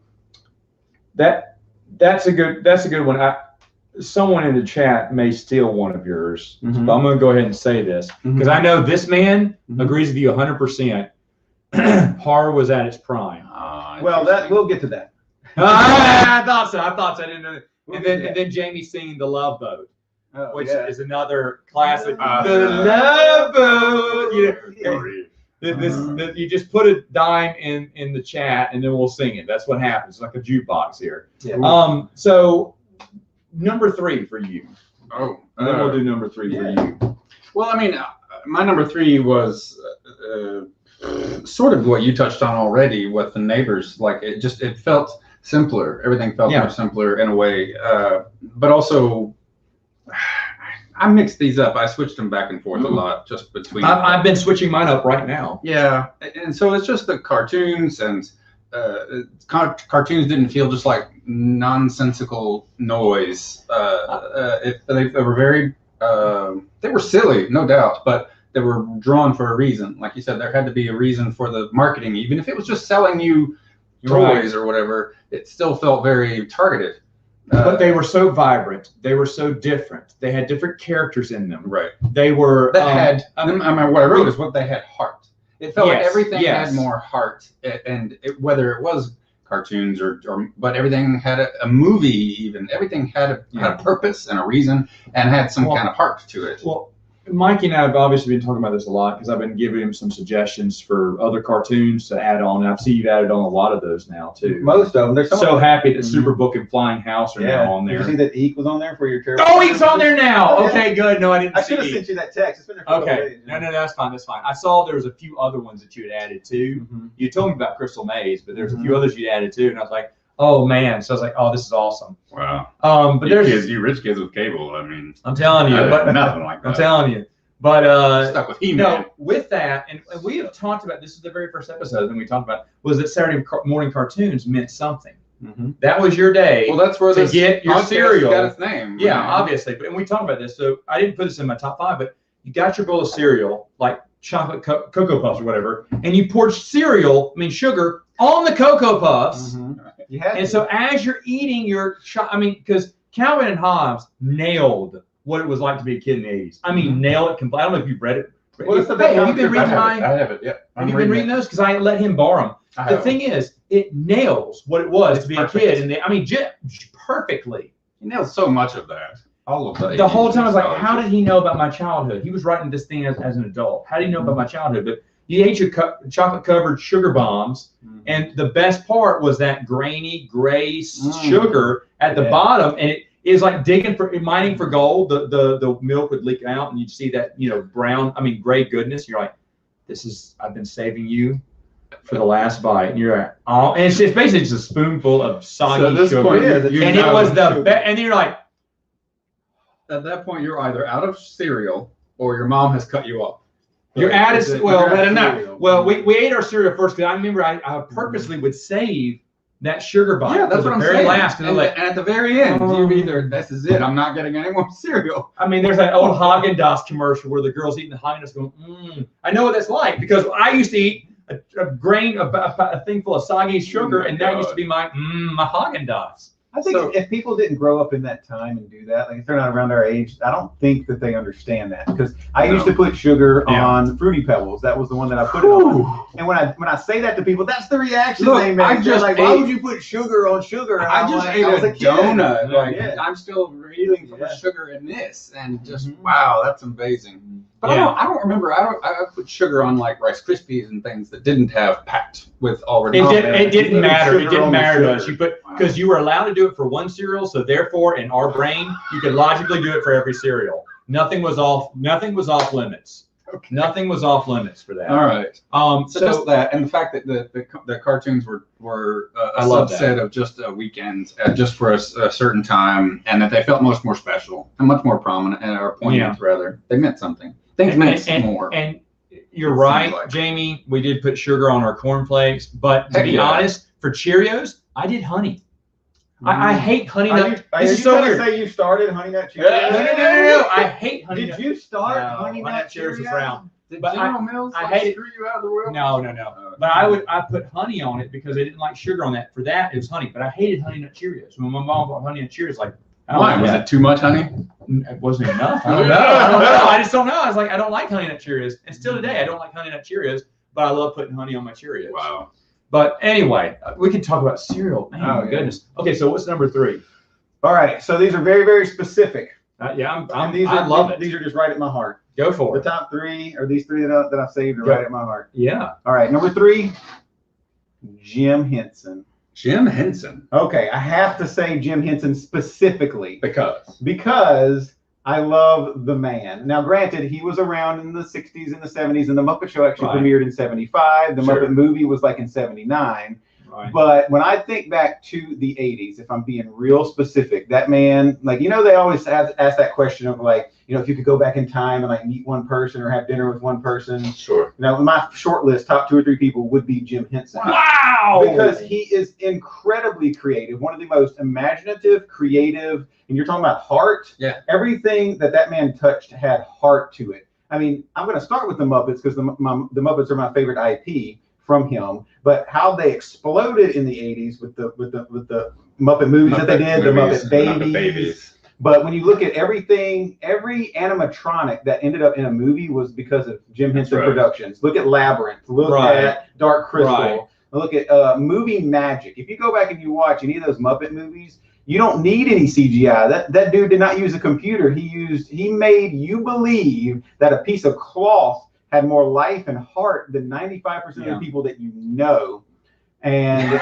that's a good one. Someone in the chat may steal one of yours, but I'm going to go ahead and say this because I know this man agrees with you 100%. Horror was at its prime. We'll get to that. I thought so. I didn't know. And then Jamie singing "The Love Boat," which is another classic. The Love Boat. You just put a dime in the chat, and then we'll sing it. That's what happens. It's like a jukebox here. Yeah. So number 3 for you. Oh, And then we'll do number 3 for you. Well, I mean, my number 3 was sort of what you touched on already with the neighbors. Like it felt simpler. Everything felt more simpler in a way. But also, I mixed these up. I switched them back and forth a lot, just between. I've been switching mine up right now. Yeah, and so it's just the cartoons, and cartoons didn't feel just like nonsensical noise. They were very, they were silly, no doubt, but they were drawn for a reason. Like you said, there had to be a reason for the marketing, even if it was just selling you toys or whatever. It still felt very targeted. But they were so vibrant. They were so different. They had different characters in them. Right. They were. That had. I mean, what I wrote is what they had heart. It felt like everything had more heart, and whether it was cartoons or but everything had a movie. Even everything had a purpose and a reason, and had some kind of heart to it. Well, Mikey and I have obviously been talking about this a lot because I've been giving him some suggestions for other cartoons to add on. And I see you've added on a lot of those now too. Most of them. They're so happy that Superbook and Flying House are now on there. Did you see that Eek was on there for your terrible? Oh, Eek's on there now. Okay, good. No, I didn't. I should have sent you that text. It's been there for a couple days. No, that's fine. That's fine. I saw there was a few other ones that you had added too. You told me about Crystal Maze, but there's a few others you added too, and I was like, oh man! So I was like, oh, this is awesome. Wow. But you rich kids with cable. I mean, I'm telling you, but nothing like that. I'm telling you. But stuck with He-Man. With that, and we have talked about this is the very first episode when we talked about was that Saturday morning cartoons meant something. That was your day. Well, that's where to get your cereal got its name. Yeah, obviously. And we talked about this, so I didn't put this in my top 5, but you got your bowl of cereal, like chocolate Cocoa Puffs or whatever, and you poured sugar on the Cocoa Puffs. And so as you're eating your, because Calvin and Hobbes nailed what it was like to be a kid in the 80s. I mean, nailed it completely. I don't know if you've read it. Well, have you been reading mine? I have it, yeah. Have you been reading those? Because I let him borrow them. The thing is, it nails what it was to be a kid. And just perfectly. He nails so much of that. All of that. The whole time I was like, how did he know about my childhood? He was writing this thing as an adult. How did he know about my childhood? But you ate your chocolate-covered sugar bombs, and the best part was that grainy, gray sugar at the bottom, and it was like mining for gold. The milk would leak out, and you'd see that gray goodness. You're like, I've been saving you for the last bite, and you're like, oh, and it's basically just a spoonful of soggy sugar, and it was the best. And you're like, at that point, you're either out of cereal or your mom has cut you off. You're out of Well, we ate our cereal first because I remember I purposely would save that sugar bite. Yeah, that's what I'm saying. Last, and at the very end, you either this is it. I'm not getting any more cereal. I mean, there's that old Haagen-Dazs commercial where the girl's eating the Haagen-Dazs going, I know what that's like because I used to eat a thing full of soggy sugar, and that used to be my Haagen-Dazs. I think if people didn't grow up in that time and do that, like if they're not around our age, I don't think that they understand that. Because I used to put sugar on Fruity Pebbles. That was the one that I put it on. And when I say that to people, that's the reaction they make. They're like, why would you put sugar on sugar? And I just ate a donut. Like, I'm still reeling from the sugar in this, and just wow, that's amazing. But I don't remember. I put sugar on like Rice Krispies and things that didn't have packed with already. It didn't matter. It didn't matter to us. Because you were allowed to do it for one cereal, so therefore, in our brain, you could logically do it for every cereal. Nothing was off limits. Okay. Nothing was off limits for that. All right. So just that, and the fact that the cartoons were a subset of just a weekend, just for a certain time, and that they felt much more special and much more prominent or poignant rather. They meant something. Things meant more. And you're right, Jamie. We did put sugar on our cornflakes, but to be honest, for Cheerios, I did honey. I hate Honey Nut. This is so weird. Say you started Honey Nut Cheerios? No. I hate Honey Nut. Did you start Honey Nut Cheerios? Was around. Did but General Mills screw you out of the world? No. But I put honey on it because I didn't like sugar on that. For that, it was honey. But I hated Honey Nut Cheerios. When my mom bought Honey Nut Cheerios, why? Was it too much honey? It wasn't enough. I don't know. I just don't know. I was like, I don't like Honey Nut Cheerios. And still today, I don't like Honey Nut Cheerios, but I love putting honey on my Cheerios. Wow. But anyway, we can talk about cereal. Man, my goodness. Okay, so what's number 3? All right, so these are very, very specific. I love it. These are just right at my heart. Go for it. The top 3 are these 3 that I've saved are right at my heart. Yeah. All right, number 3, Jim Henson. Jim Henson. Okay, I have to say Jim Henson specifically Because I love the man. Now, granted, he was around in the 60s and the 70s, and the Muppet Show actually premiered in 75. The Muppet movie was like in 79. Right. But when I think back to the 80s, if I'm being real specific, that man, like, they always ask that question of like, if you could go back in time and like meet one person or have dinner with one person. Sure. My short list, top 2 or 3 people would be Jim Henson. Wow! Because he is incredibly creative, one of the most imaginative, creative, and you're talking about heart. Yeah. Everything that man touched had heart to it. I mean, I'm going to start with the Muppets because the Muppets are my favorite IP from him, but how they exploded in the 80s with the Muppet movies that they did, the Muppet Babies. But when you look at everything, every animatronic that ended up in a movie was because of Jim Henson Productions. Look at Labyrinth. Look at Dark Crystal. Look at movie magic. If you go back and you watch any of those Muppet movies, you don't need any CGI. That dude did not use a computer. He made you believe that a piece of cloth had more life and heart than 95% of the people that you know. And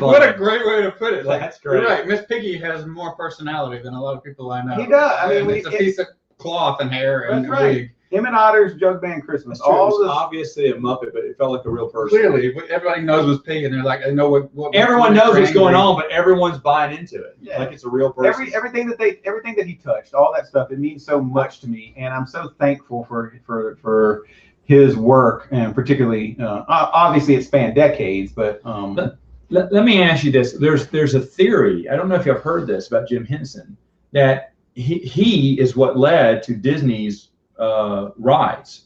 what a great way to put it. Like, that's great. You're right. Miss Piggy has more personality than a lot of people I know. He does. I mean, it's a piece of cloth and hair and wig. Him and Otter's Jug Band Christmas. All this obviously a Muppet, but it felt like a real person. Clearly, everybody knows Miss Piggy, and they're like, they know what everyone knows what's going on, but everyone's buying into it. Yeah. Like it's a real person. Everything that he touched, all that stuff, it means so much to me, and I'm so thankful for his work, and particularly, obviously it spanned decades, but let me ask you this: there's a theory. I don't know if you've heard this about Jim Henson, that he is what led to Disney's rides,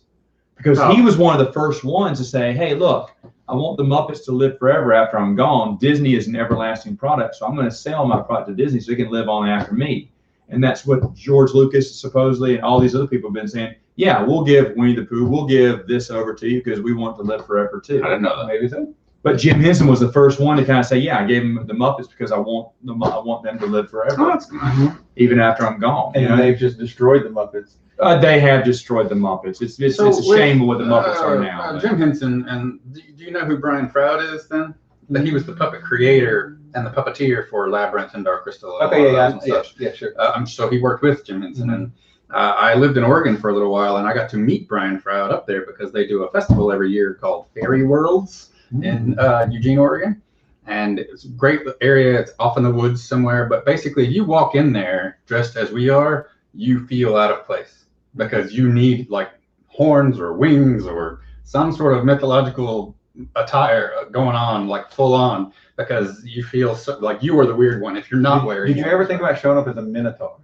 because he was one of the first ones to say, hey, look, I want the Muppets to live forever after I'm gone. Disney is an everlasting product, so I'm going to sell my product to Disney so it can live on after me. And that's what George Lucas supposedly and all these other people have been saying. Yeah, we'll give Winnie the Pooh, we'll give this over to you because we want to live forever too. I didn't know that. Maybe so. But Jim Henson was the first one to kind of say, yeah, I gave him the Muppets because I want them to live forever, even after I'm gone. And they've just destroyed the Muppets. They have destroyed the Muppets. It's a shame what the Muppets are now. Jim Henson, and do you know who Brian Froud is then? That he was the puppet creator and the puppeteer for Labyrinth and Dark Crystal. Okay, yeah, sure. So he worked with Jim Henson, and I lived in Oregon for a little while, and I got to meet Brian Froud up there because they do a festival every year called Fairy Worlds in Eugene, Oregon. And it's a great area. It's off in the woods somewhere. But basically, if you walk in there dressed as we are, you feel out of place because you need like horns or wings or some sort of mythological attire going on, like full on, because you feel like you are the weird one if you're not wearing. Did you ever think about showing up as a Minotaur?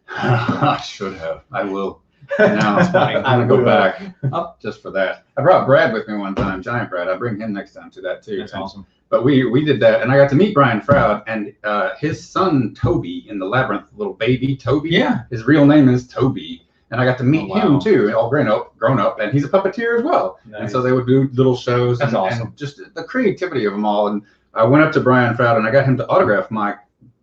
I should have. I will. Now it's funny. I'm gonna go back up just for that. I brought Brad with me one time, Giant Brad. I bring him next time to that too. That's awesome. But we did that, and I got to meet Brian Froud and his son Toby in the Labyrinth, little baby Toby. Yeah. His real name is Toby, and I got to meet him too, all grown up, and he's a puppeteer as well. Nice. And so they would do little shows. That's awesome. And just the creativity of them all. And I went up to Brian Froud and I got him to autograph my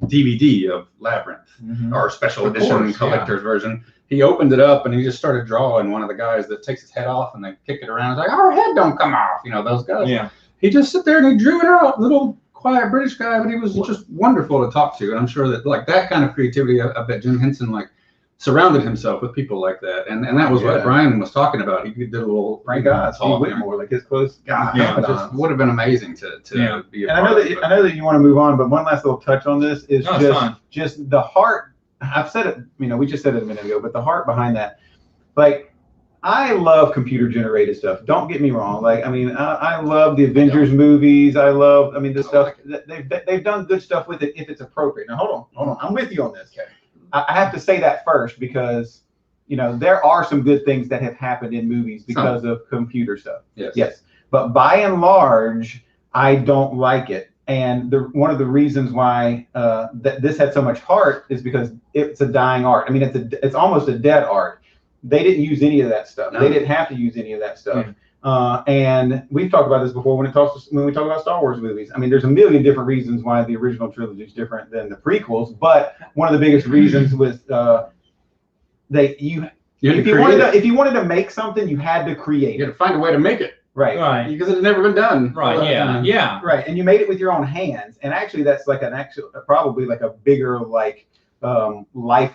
DVD of Labyrinth, or special edition collector's version. He opened it up and he just started drawing one of the guys that takes his head off and they kick it around. It's like, our head don't come off, those guys. Yeah. He just sit there and he drew it out, little quiet British guy, but he was just wonderful to talk to. And I'm sure that like that kind of creativity, I bet Jim Henson surrounded himself with people like that. And that was what Brian was talking about. He did a little Frank Oz, Steve Whitmore, like his close guy. Yeah, just would have been amazing to be a part of it. I know that you want to move on, but one last little touch on this is just the heart. I've said it, we just said it a minute ago, but the heart behind that, like, I love computer generated stuff. Don't get me wrong. Like, I love the Avengers movies. I love, the stuff they've done good stuff with it if it's appropriate. Now, hold on. I'm with you on this. Okay. I have to say that first because, there are some good things that have happened in movies because of computer stuff. Yes. But by and large, I don't like it. And one of the reasons why this had so much heart is because it's a dying art. It's almost a dead art. They didn't use any of that stuff. No. They didn't have to use any of that stuff. And we've talked about this before when we talk about Star Wars movies. There's a million different reasons why the original trilogy is different than the prequels. But one of the biggest reasons was if you wanted to make something, you had to create it. You had to find a way to make it. Right. Because it had never been done. Right. Yeah. Yeah. Right. And you made it with your own hands. And actually, that's like probably like a bigger life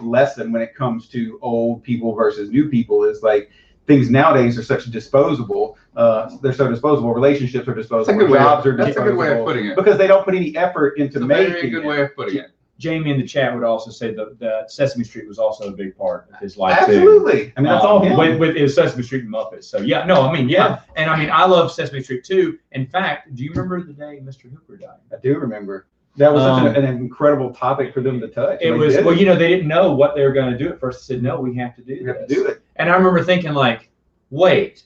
lesson when it comes to old people versus new people. Is like things nowadays are such disposable. They're so disposable. Relationships are disposable. Jobs are disposable. That's a good way of putting it. Because they don't put any effort into making. Very good way of putting it. Jamie in the chat would also say that Sesame Street was also a big part of his life Absolutely. too. I mean, that's all him. With his Sesame Street and Muppets. So yeah, no, I mean, yeah. And I mean, I love Sesame Street too. In fact, do you remember the day Mr. Hooper died? I do remember. That was such an incredible topic for them to touch. It was, well, you know, they didn't know what they were going to do at first. They said, no, we have to do this. We have to do it. And I remember thinking like, wait,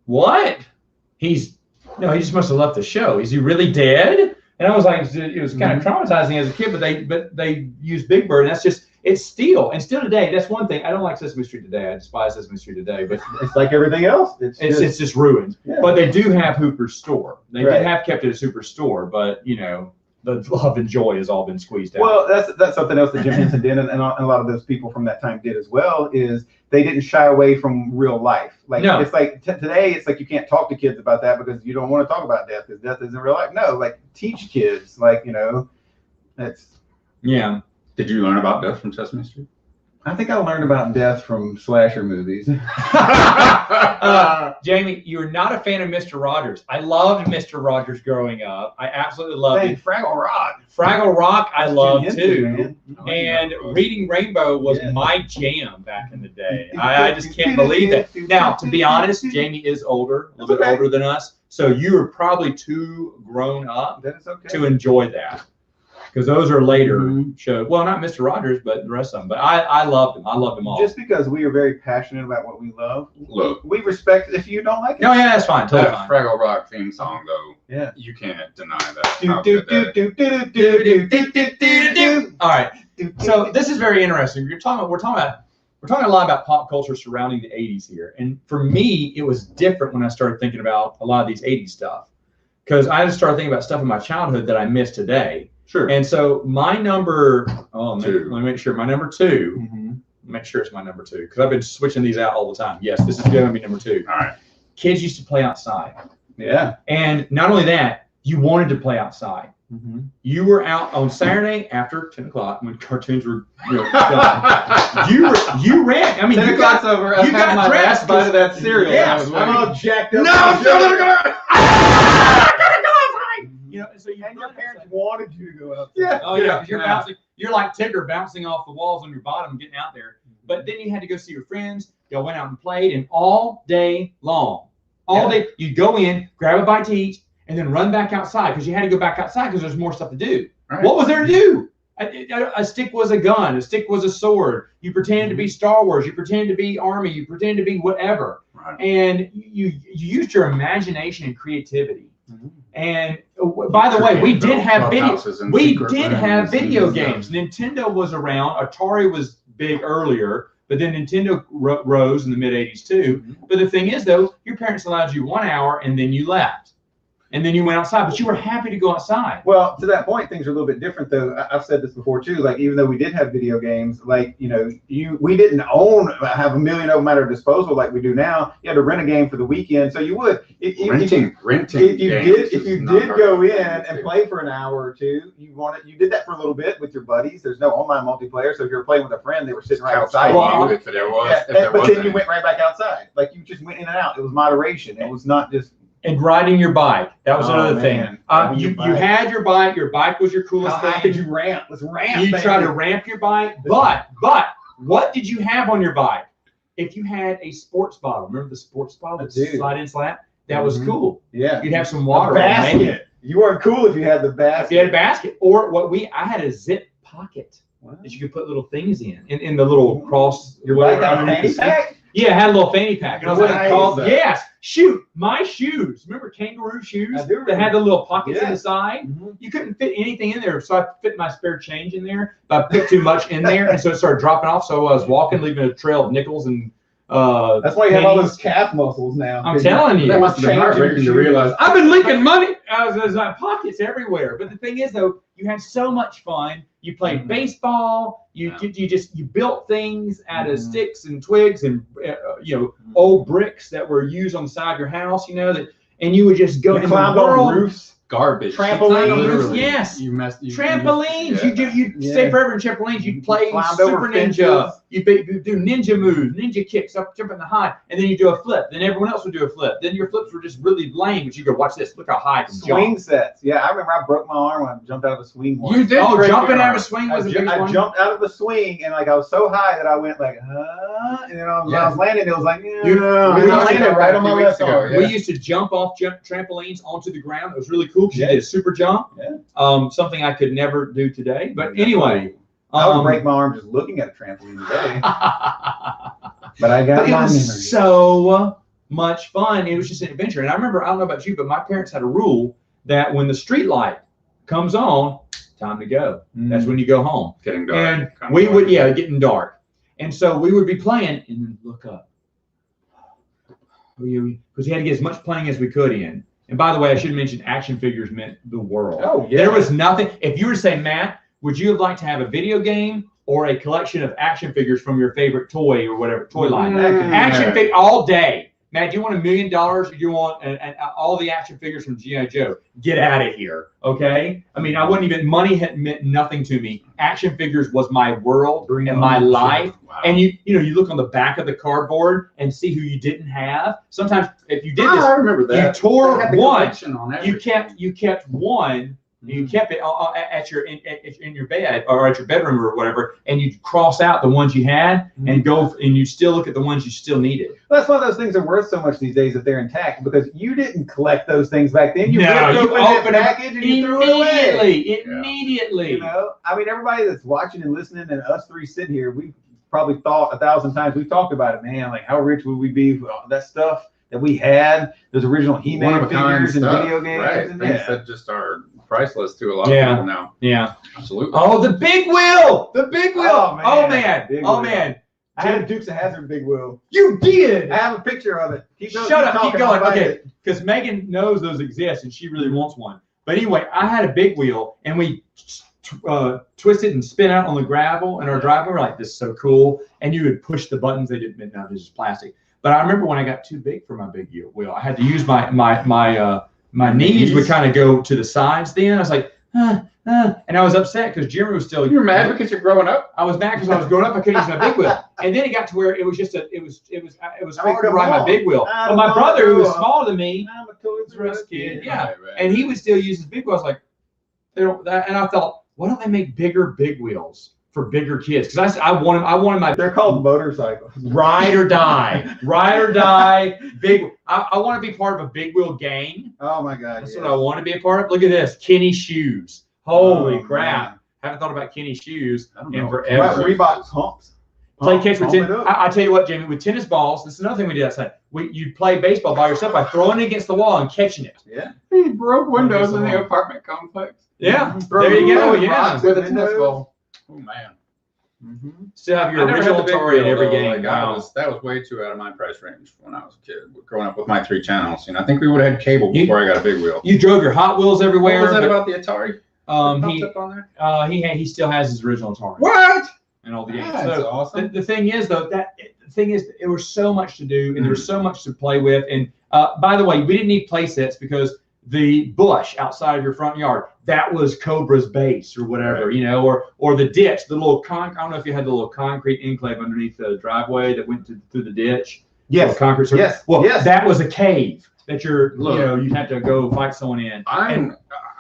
what? He just must have left the show. Is he really dead? And I was like, it was kind of traumatizing as a kid, but they used Big Bird, and it's still today. That's one thing. I don't like Sesame Street today. I despise Sesame Street today, but it's like everything else. It's just ruined. Yeah. But they do have Hooper's store. They right. did have kept it as Hooper's store, but you know, the love and joy has all been squeezed out. Well, that's something else that Jim Henson did, and a lot of those people from that time did as well. Is they didn't shy away from real life. Like it's like today, it's like you can't talk to kids about that because you don't want to talk about death because death isn't real life. No, like teach kids, like that's. Yeah. Did you learn about death from Sesame Street? I think I learned about death from slasher movies. Jamie, you're not a fan of Mr. Rogers. I loved Mr. Rogers growing up. I absolutely loved it. Fraggle Rock. Fraggle Rock, I loved too. Man. And Reading Rainbow was my jam back in the day. I just can't believe it. Now, to be honest, Jamie is older, a little bit older than us. So you are probably too grown up to enjoy that. Because those are later shows. Well, not Mr. Rogers, but the rest of them. But I loved them. I loved them all. Just because we are very passionate about what we love, we respect if you don't like it. No, yeah, that's fine. Totally fine. Fraggle Rock theme song, though. Yeah. You can't deny that. All right. So this is very interesting. We're talking a lot about pop culture surrounding the 80s here. And for me, it was different when I started thinking about a lot of these 80s stuff. Because I just started thinking about stuff in my childhood that I miss today. Sure. And so my number, let me make sure. My number two, make sure it's my number two, because I've been switching these out all the time. Yes, this is going to be number two. All right. Kids used to play outside. Yeah. And not only that, you wanted to play outside. You were out on Saturday after 10 o'clock when cartoons were done. you ran. I mean, 10 o'clock's over. I got my last bite of that cereal. Yes, I'm all jacked up. So your parents wanted you to go up. Yeah. Oh yeah. You're bouncing. You're like Tigger bouncing off the walls on your bottom, getting out there. But then you had to go see your friends. Y'all went out and played, and all day long, day you'd go in, grab a bite to eat, and then run back outside because you had to go back outside because there's more stuff to do. Right. What was there to do? A stick was a gun. A stick was a sword. You pretended to be Star Wars. You pretended to be Army. You pretended to be whatever. Right. And you used your imagination and creativity. And by the way, we did have video games. Nintendo was around. Atari was big earlier, but then Nintendo rose in the mid 80s too. But the thing is, though, your parents allowed you 1 hour and then you left. And then you went outside, but you were happy to go outside. Well, to that point, things are a little bit different, though. I've said this before too. Like, even though we did have video games, like we didn't have a million of them at our disposal like we do now. You had to rent a game for the weekend, so you would renting. If you did go in and play for an hour or two, you did that for a little bit with your buddies. There's no online multiplayer, so if you were playing with a friend, they were sitting right outside. But then you went right back outside. Like you just went in and out. It was moderation. It was not just. And riding your bike. That was another thing. You had your bike. Your bike was your coolest thing. How could you ramp? Let's ramp. You tried to ramp your bike. But what did you have on your bike? If you had a sports bottle, remember the sports bottle that slide in, slide? That was cool. Yeah. You'd have some water. A basket. You weren't cool if you had the basket. If you had a basket. Or I had a zip pocket that you could put little things in the little cross. Your bike had a fanny pack? Yeah, it had a little fanny pack. And I was like, called, yes, shoot, my shoes. Remember kangaroo shoes that had the little pockets in the side? You couldn't fit anything in there. So I fit my spare change in there, but I put too much in there. And so it started dropping off. So I was walking, leaving a trail of nickels and that's why you have all those calf muscles now. I'm telling you. That must have been heartbreaking to realize. I've been leaking money. There's pockets everywhere. But the thing is, though, you had so much fun. You played baseball. You built things out of sticks and twigs and old bricks that were used on the side of your house. and you would just go You in climbed the world. on roofs. Garbage. Trampolines. Literally. Yes. You messed. Trampolines. Yeah. You stay forever in trampolines. You play Climbed Super over Ninja. fences. You do ninja moves, ninja kicks, up jumping the high, and then you do a flip. Then everyone else would do a flip. Then your flips were just really lame, but you go, watch this. Look how high I can Swing jump. sets. Yeah, I remember I broke my arm when I jumped out of a swing once. You did. Oh, break jumping your out arm. of a swing I, was a ju- big I one. jumped out of the swing and like I was so high that I went like, and then when I was landing, it was like, You- I we landed right on my left ago, arm. yeah. We used to jump off trampolines onto the ground. It was really cool because Yeah. you did a super jump. Yeah. Something I could never do today. But anyway. I would break my arm just looking at a trampoline today. But I got But it my was memories. so much fun. It was just an adventure. And I remember, I don't know about you, but my parents had a rule that when the street light comes on, time to go. That's when you go home. Getting dark. And Kind of we would, dark. getting dark. And so we would be playing and then look up. Because we had to get as much playing as we could in. And by the way, I should mention action figures meant the world. Oh, yeah. There was nothing. If you were to say, Matt, would you have liked to have a video game or a collection of action figures from your favorite toy or whatever toy line? Action figure all day. Matt, do you want $1 million or do you want all the action figures from G.I. Joe? Get out of here, okay? I mean, I wouldn't even, money had meant nothing to me. Action figures was my world and my life. Wow. And you look on the back of the cardboard and see who you didn't have. Sometimes if you did this, I remember that. you tore They had the one. collection on everything. You kept one. You kept it at your in your bed or at your bedroom or whatever, and you'd cross out the ones you had and go and you still look at the ones you still needed. That's why those things are worth so much these days if they're intact, because you didn't collect those things back then. You No, ripped you open that opened it package and you threw it away. Immediately. You know, I mean, everybody that's watching and listening, and us three sitting here, we probably thought 1,000 times. We talked about it, man. Like, how rich would we be with all that stuff that we had? Those original He-Man One-of-a-kind figures and stuff, video games. right? And Things yeah. that just are priceless to a lot of Yeah. people now. Yeah. Absolutely. Oh, the big wheel. The big wheel. Oh, man. Big Oh wheel. man. I had a Dukes of Hazzard big wheel. You did. I have a picture of it. Shut up. Keep talking, going. I'll find Okay. it. Because Megan knows those exist and she really wants one. But anyway, I had a big wheel and we twisted and spin out on the gravel in our driveway. We're like, this is so cool. And you would push the buttons. They didn't. No, this is plastic. But I remember when I got too big for my big wheel, I had to use my knees would kind of go to the sides. Then I was like, and I was upset because Jeremy was still. You're mad because you're growing up? I was mad because I was growing up. I couldn't use my big wheel, and then it got to where it was just it was hard to ride my big wheel. But my brother, who was smaller than me, I'm a Toys was a rich kid, yeah, Right. and he would still use his big wheel. I was like, they don't. And I thought, why don't they make bigger big wheels for bigger kids? Because I wanted my They're called motorcycles. ride or die, big. I want to be part of a big wheel gang. Oh my God. That's yeah. what I want to be a part of. Look at this, Kenny shoes. Holy Oh, crap! man. Haven't thought about Kenny shoes I don't in know. forever. Reebok pumps. Play catch with Pump ten. it up. I tell you what, Jamie, with tennis balls, this is another thing we did outside. You'd play baseball by yourself by throwing it against the wall and catching it. Yeah. He broke windows in the apartment complex. Yeah, Throw there you go. throwing Yeah, rocks With a at tennis windows. ball. Oh, man. still have your I never had original the big Atari in wheel, every though. game. Like, Wow. that was way too out of my price range when I was a kid. Growing up with my 3 channels, I think we would have had cable You- before I got a big wheel. You drove your Hot Wheels everywhere. What was that but, about the Atari? he Up on there? he still has his original Atari What? and all the games. That's So awesome. the thing is, though, there was so much to do and there was so much to play with. And by the way, we didn't need play sets because the bush outside of your front yard, that was Cobra's base or whatever, Right. or the ditch, the little I don't know if you had the little concrete enclave underneath the driveway that went through the ditch. Yes. Little concrete circle. Yes. Well, Yes. that was a cave that Look. you'd have to go fight someone in.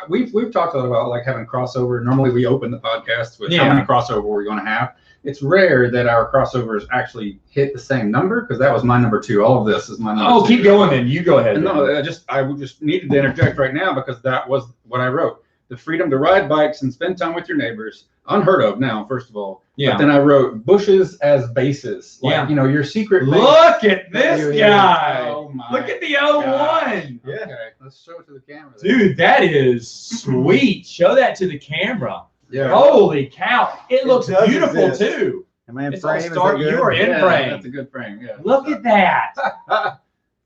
We've talked a lot about like having crossover. Normally we open the podcast with Yeah. how many crossover we're going to have. It's rare that our crossovers actually hit the same number because that was my number 2. All of this is my number 2. Oh, keep going then. You go ahead. And then. no, I just needed to interject right now because that was what I wrote. The freedom to ride bikes and spend time with your neighbors. Unheard of now, first of all. Yeah. But then I wrote bushes as bases. Like, Yeah. your secret base. Look at this Yeah. guy. Oh my Look at the 01. Yeah. Okay, let's show it to the camera. there. Dude, that is sweet. Show that to the camera. Yeah. Holy cow. It looks does beautiful exist. too. Am I in It's all frame? Is star- that good? you are in Yeah, frame. That's a good frame. Yeah. Look at that.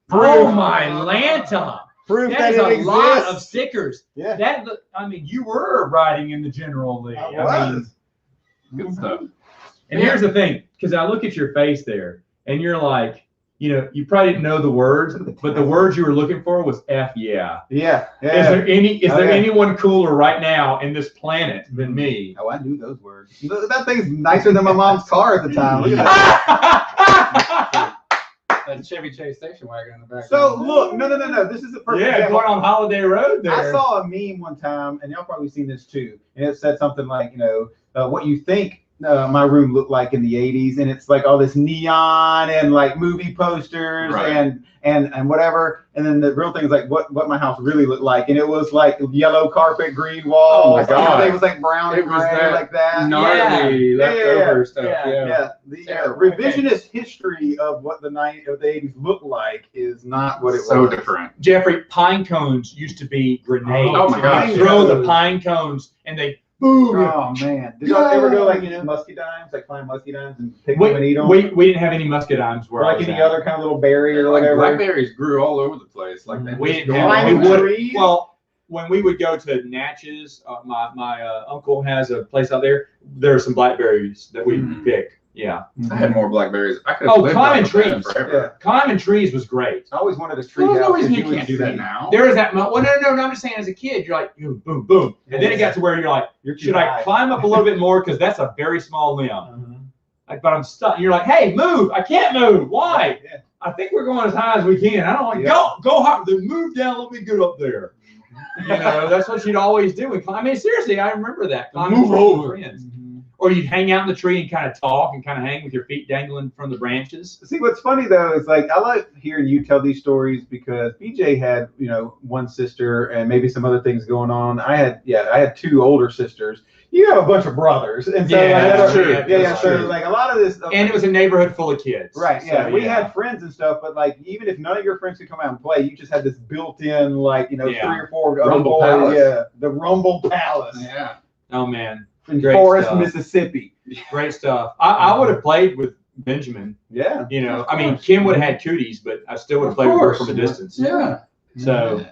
Proof. Oh my Lanta. Proof That that is it a lot of exists. stickers. Yeah. You were riding in the General League. I I mean, was. Good stuff. and here's the thing, because I look at your face there, and you're like, you probably didn't know the words, but the words you were looking for was F yeah. Yeah. Is there anyone cooler right now in this planet than me? Oh, I knew those words. That thing's nicer than my mom's car at the time. Look at that. That Chevy Chase station wagon in the back. So look, no. This is a perfect example. Going on Holiday Road there. I saw a meme one time, and y'all probably seen this too, and it said something like, what you think my room looked like in the 80s, and it's like all this neon and like movie posters and whatever, and then the real thing is like what my house really looked like, and it was like yellow carpet, green walls. Oh my God. Everything was like brown and gray, like that. Gnarly leftover stuff. Yeah. The revisionist history of what the 80s looked like is not what it was. So different. Jeffrey, pine cones used to be grenades. Oh my gosh. You throw the pine cones and they boom. Oh man! Did y'all ever go like muscadimes, like climb muscadimes and pick them and eat them? We didn't have any muscadimes where like any other kind of little berry or whatever. Blackberries grew all over the place. Like we didn't have any. Well, when we would go to Natchez, my uncle has a place out there. There are some blackberries that we pick. Yeah, I had more blackberries. I could have lived climbing trees forever. Climbing trees was great. I always wanted a tree There's house. no reason you can't do that now. There is that. Well, no. I'm just saying, as a kid, you're like, boom, boom, and then it got to where you're like, should I climb up a little bit more because that's a very small limb. Like, but I'm stuck. And you're like, hey, move! I can't move. Why? Yeah. I think we're going as high as we can. I don't like go high. Then move down. Let me get up there. That's what you'd always do. I mean, seriously, I remember that. Move over. Friends. Or you'd hang out in the tree and kind of talk and kind of hang with your feet dangling from the branches. See, what's funny though is like I like hearing you tell these stories because BJ had one sister and maybe some other things going on. I had two older sisters. You have a bunch of brothers, and so that's true. So like a lot of this, and it was a neighborhood full of kids, right? So, we had friends and stuff, but like even if none of your friends could come out and play, you just had this built-in 3 or 4 other Rumble boys. Palace. Yeah, the Rumble Palace. Yeah. Oh man, in great Forest, stuff. Mississippi. Great stuff. I would have played with Benjamin. Yeah. I mean, Kim would have had cooties, but I still would have played with her from a distance. Yeah. So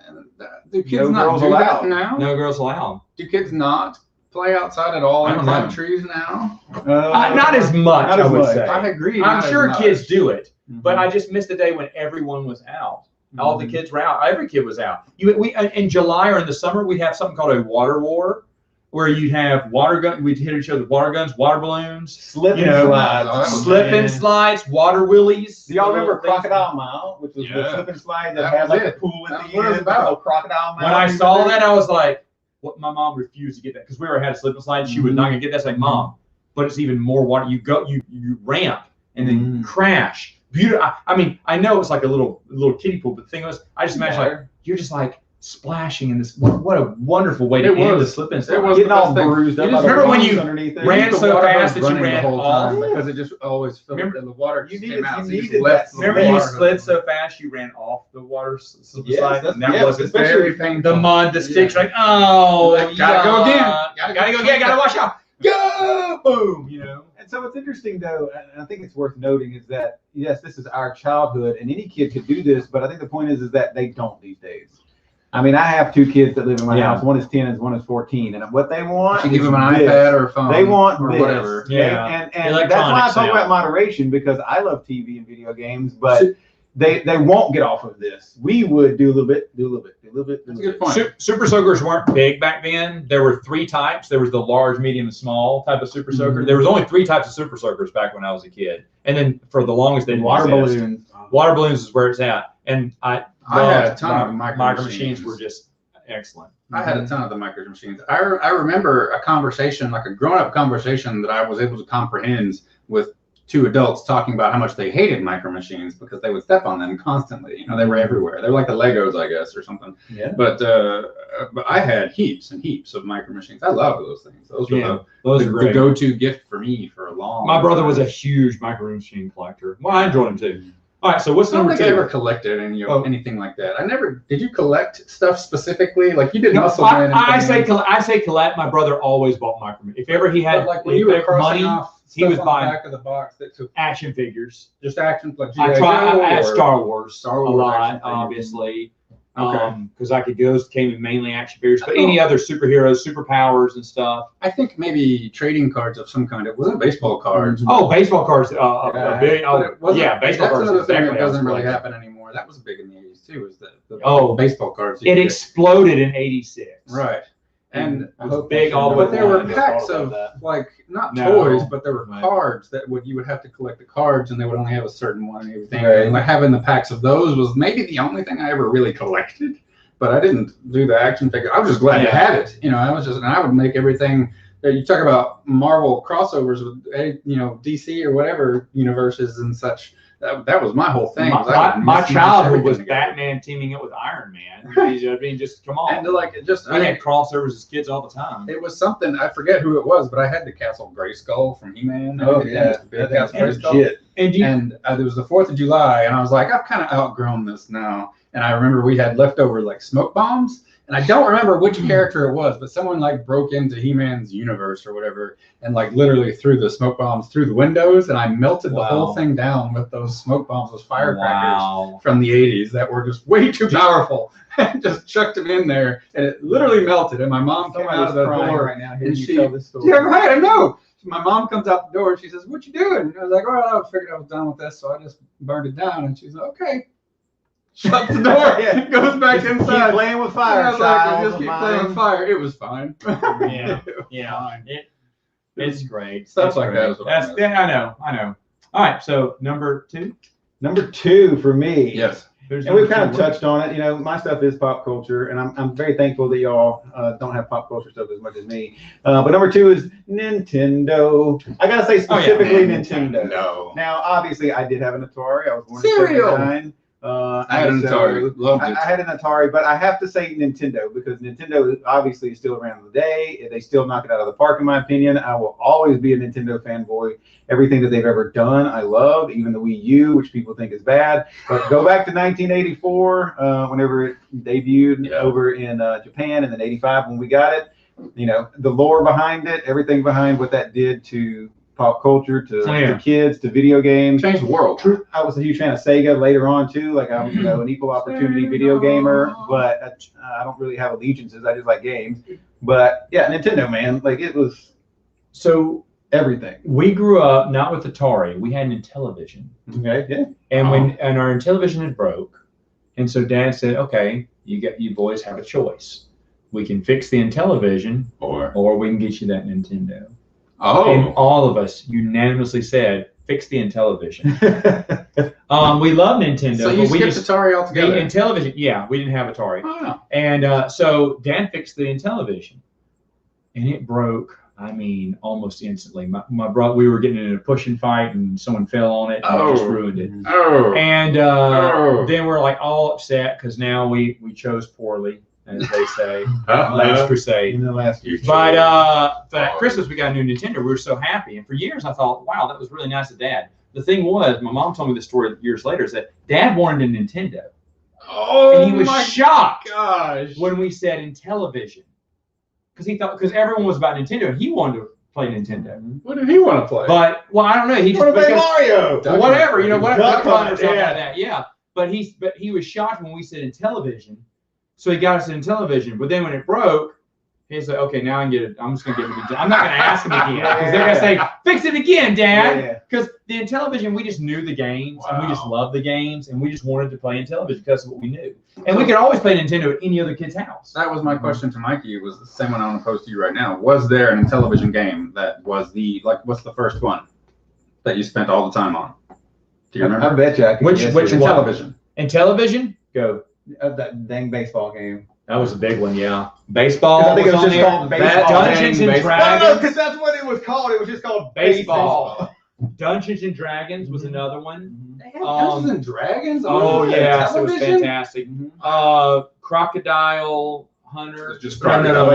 do kids No not girls do allowed. that now? no girls allowed. Do kids not play outside at all I and don't climb know. trees now? Not as much, Not I as would much. say. I agree. I'm not sure as kids much. do it, but I just missed the day when everyone was out. All the kids were out. Every kid was out. We in July or in the summer we'd have something called a water war, where you'd have water gun. We'd hit each other with water guns, water balloons, Slipping slides. slip and slides, water willies. Do y'all remember Little things. Crocodile Mile, which was the Yeah. slip and slide that That had was like it. a pool That at was the what it was end? about. Oh, Crocodile Mile. When I saw that, I was like, "What?" My mom refused to get that because we already had a slip and slide. She was not gonna get that. It's like, Mom, but it's even more water. You ramp and then crash. Beautiful. I mean, I know it's like a little kiddie pool, but the thing was, I just imagine like you're just like splashing in this. What a wonderful way to end the slip and slide. It was Getting the all best thing. bruised up. You by just the remember when rocks you underneath it. ran The so water fast was that you running ran the whole off. time because it just always filled Remember- and the water you just needed- came out. you so you just needed left that the Remember you water. slid so fast you ran off the water slip and Yes, slide, that's- and that yeah, was especially very painful. the mud, the sticks. Like, oh, Like, gotta go again. Gotta go again. Gotta watch out. Go, boom. And so what's interesting though, and I think it's worth noting, is that yes, this is our childhood, and any kid could do this, but I think the point is that they don't these days. I mean, I have 2 kids that live in my house. One is 10 and one is 14, and what they want You is give them an this. iPad or a phone. They want or this. whatever. Yeah. And that's why I Electronics talk now. about moderation, because I love TV and video games, but they won't get off of this. We would do a little bit, do a little bit, do a little bit. Do a That's a little good bit. point. Super soakers weren't big back then. There were 3 types. There was the large, medium, and small type of super soaker. There was only 3 types of super soakers back when I was a kid. And then for the longest, they didn't Water exist. balloons. Water balloons is where it's at. And I had a loved ton of micro machines machines. were just excellent. I had a ton of the micro machines. I remember a conversation, like a grown-up conversation that I was able to comprehend with 2 adults talking about how much they hated micro machines because they would step on them constantly. They were everywhere. They were like the Legos, I guess, or something. Yeah. But I had heaps and heaps of micro machines. I love those things. Those were Those the, are the great. go-to gift for me for a long My brother time. was a huge micro machine collector. Well, I enjoyed him too. All right, so what's I don't number think 2? I ever collected anything like that. I never. Did you collect stuff specifically? Like you did No, muscle man and I things. say collect. My brother always bought micro. If ever he had But like when you were crossing money, off he stuff was on buying the back of the box that took action figures. just action like I G.I. Joe had or Star Wars Star a Wars lot, action figures. obviously. Because those came in mainly action figures, but any other superheroes, superpowers, and stuff. I think maybe trading cards of some kind. It wasn't baseball cards. Oh, baseball cards. Baseball That's cards. another thing that Exactly. doesn't really happen anymore. That was big in the 80s too. Is the baseball cards? It exploded in '86. Right. And it was big all the way. But there were packs of not toys, but there were cards that you would have to collect the cards, and they would only have a certain one and everything. Right. And having the packs of those was maybe the only thing I ever really collected. But I didn't do the action figure. I was just glad to have it. And I would make everything. You talk about Marvel crossovers with DC or whatever universes and such. That was my whole thing. My childhood was Batman teaming up with Iron Man. Just come on. And I had crossovers as kids all the time. It was something, I forget who it was, but I had the Castle Grayskull from He-Man. Oh yeah, Big Castle Grayskull. And there was the 4th of July, and I was like, I've kind of outgrown this now. And I remember we had leftover smoke bombs. And I don't remember which character it was, but someone broke into He-Man's universe or whatever, and literally threw the smoke bombs through the windows, and I melted the whole thing down with those smoke bombs, those firecrackers from the 80s that were just way too powerful. And just chucked them in there, and it literally melted. And my mom came out of the door right now. and she, yeah, right, I know. My mom comes out the door and she says, "What you doing?" And I was like, "Oh, I figured I was done with this, so I just burned it down." And she's like, "Okay." Shuts the door, goes back just inside. Keep playing with fire, I was like, just keep playing with fire. It was fine. It's great. Stuff like that is what I know. All right, so number 2. Number 2 for me. Yes. And we've kind of touched on it. My stuff is pop culture, and I'm very thankful that y'all don't have pop culture stuff as much as me. But number 2 is Nintendo. I gotta say specifically Nintendo. No. Now, obviously, I did have an Atari. I was born in '79. I had an Atari. Loved it. I had an Atari, but I have to say Nintendo because Nintendo obviously is still around today. They still knock it out of the park, in my opinion. I will always be a Nintendo fanboy. Everything that they've ever done, I love. Even the Wii U, which people think is bad. But go back to 1984, whenever it debuted over in Japan, and then '85 when we got it. The lore behind it, everything behind what that did to pop culture, to kids, to video games. Changed the world. I was a huge fan of Sega later on too. I was an equal opportunity video gamer, but I don't really have allegiances. I just like games. But yeah, Nintendo, man, it was everything. We grew up not with Atari. We had an Intellivision. Okay, yeah. And our Intellivision had broke, and so Dad said, "Okay, you boys have a choice. We can fix the Intellivision, or we can get you that Nintendo." And all of us unanimously said, "Fix the Intellivision." We love Nintendo. So you skipped Atari altogether? Intellivision, we didn't have Atari. Oh. And so Dad fixed the Intellivision, and it broke. Almost instantly. My brother, we were getting in a pushing fight, and someone fell on it, and it just ruined it. And then we're all upset because now we chose poorly, as they say. Last crusade. In the last year. But at Christmas we got a new Nintendo. We were so happy, and for years I thought, wow, that was really nice of Dad. The thing was, my mom told me the story years later, is that Dad wanted a Nintendo. And he was shocked when we said Intellivision. Because everyone was about Nintendo, and he wanted to play Nintendo. What did he want to play? But I don't know. He just play Mario. Whatever, Duck Hunt or something like that. Yeah. But he was shocked when we said Intellivision, so he got us an Intellivision. But then when it broke, he's like, "Okay, now I can get it. I'm just gonna give him. I'm not gonna ask him again because they're gonna say, fix it again, Dad." Because the Intellivision, we just knew the games, and we just loved the games, and we just wanted to play Intellivision because of what we knew. And we could always play Nintendo at any other kid's house. That was my question to Mikey. It was the same one I want to pose to you right now. Was there an Intellivision game that was what's the first one that you spent all the time on? Do you remember? I bet you I can. Which Intellivision? Intellivision? Go. That dang baseball game. That was a big one, yeah. Baseball. I think it was just there. called baseball. Dungeons and Dragons. No, because that's what it was called. It was just called baseball. Dungeons and Dragons was another one. Dungeons and Dragons? Oh, yeah, it was fantastic. Crocodile Hunter. Just Crocodile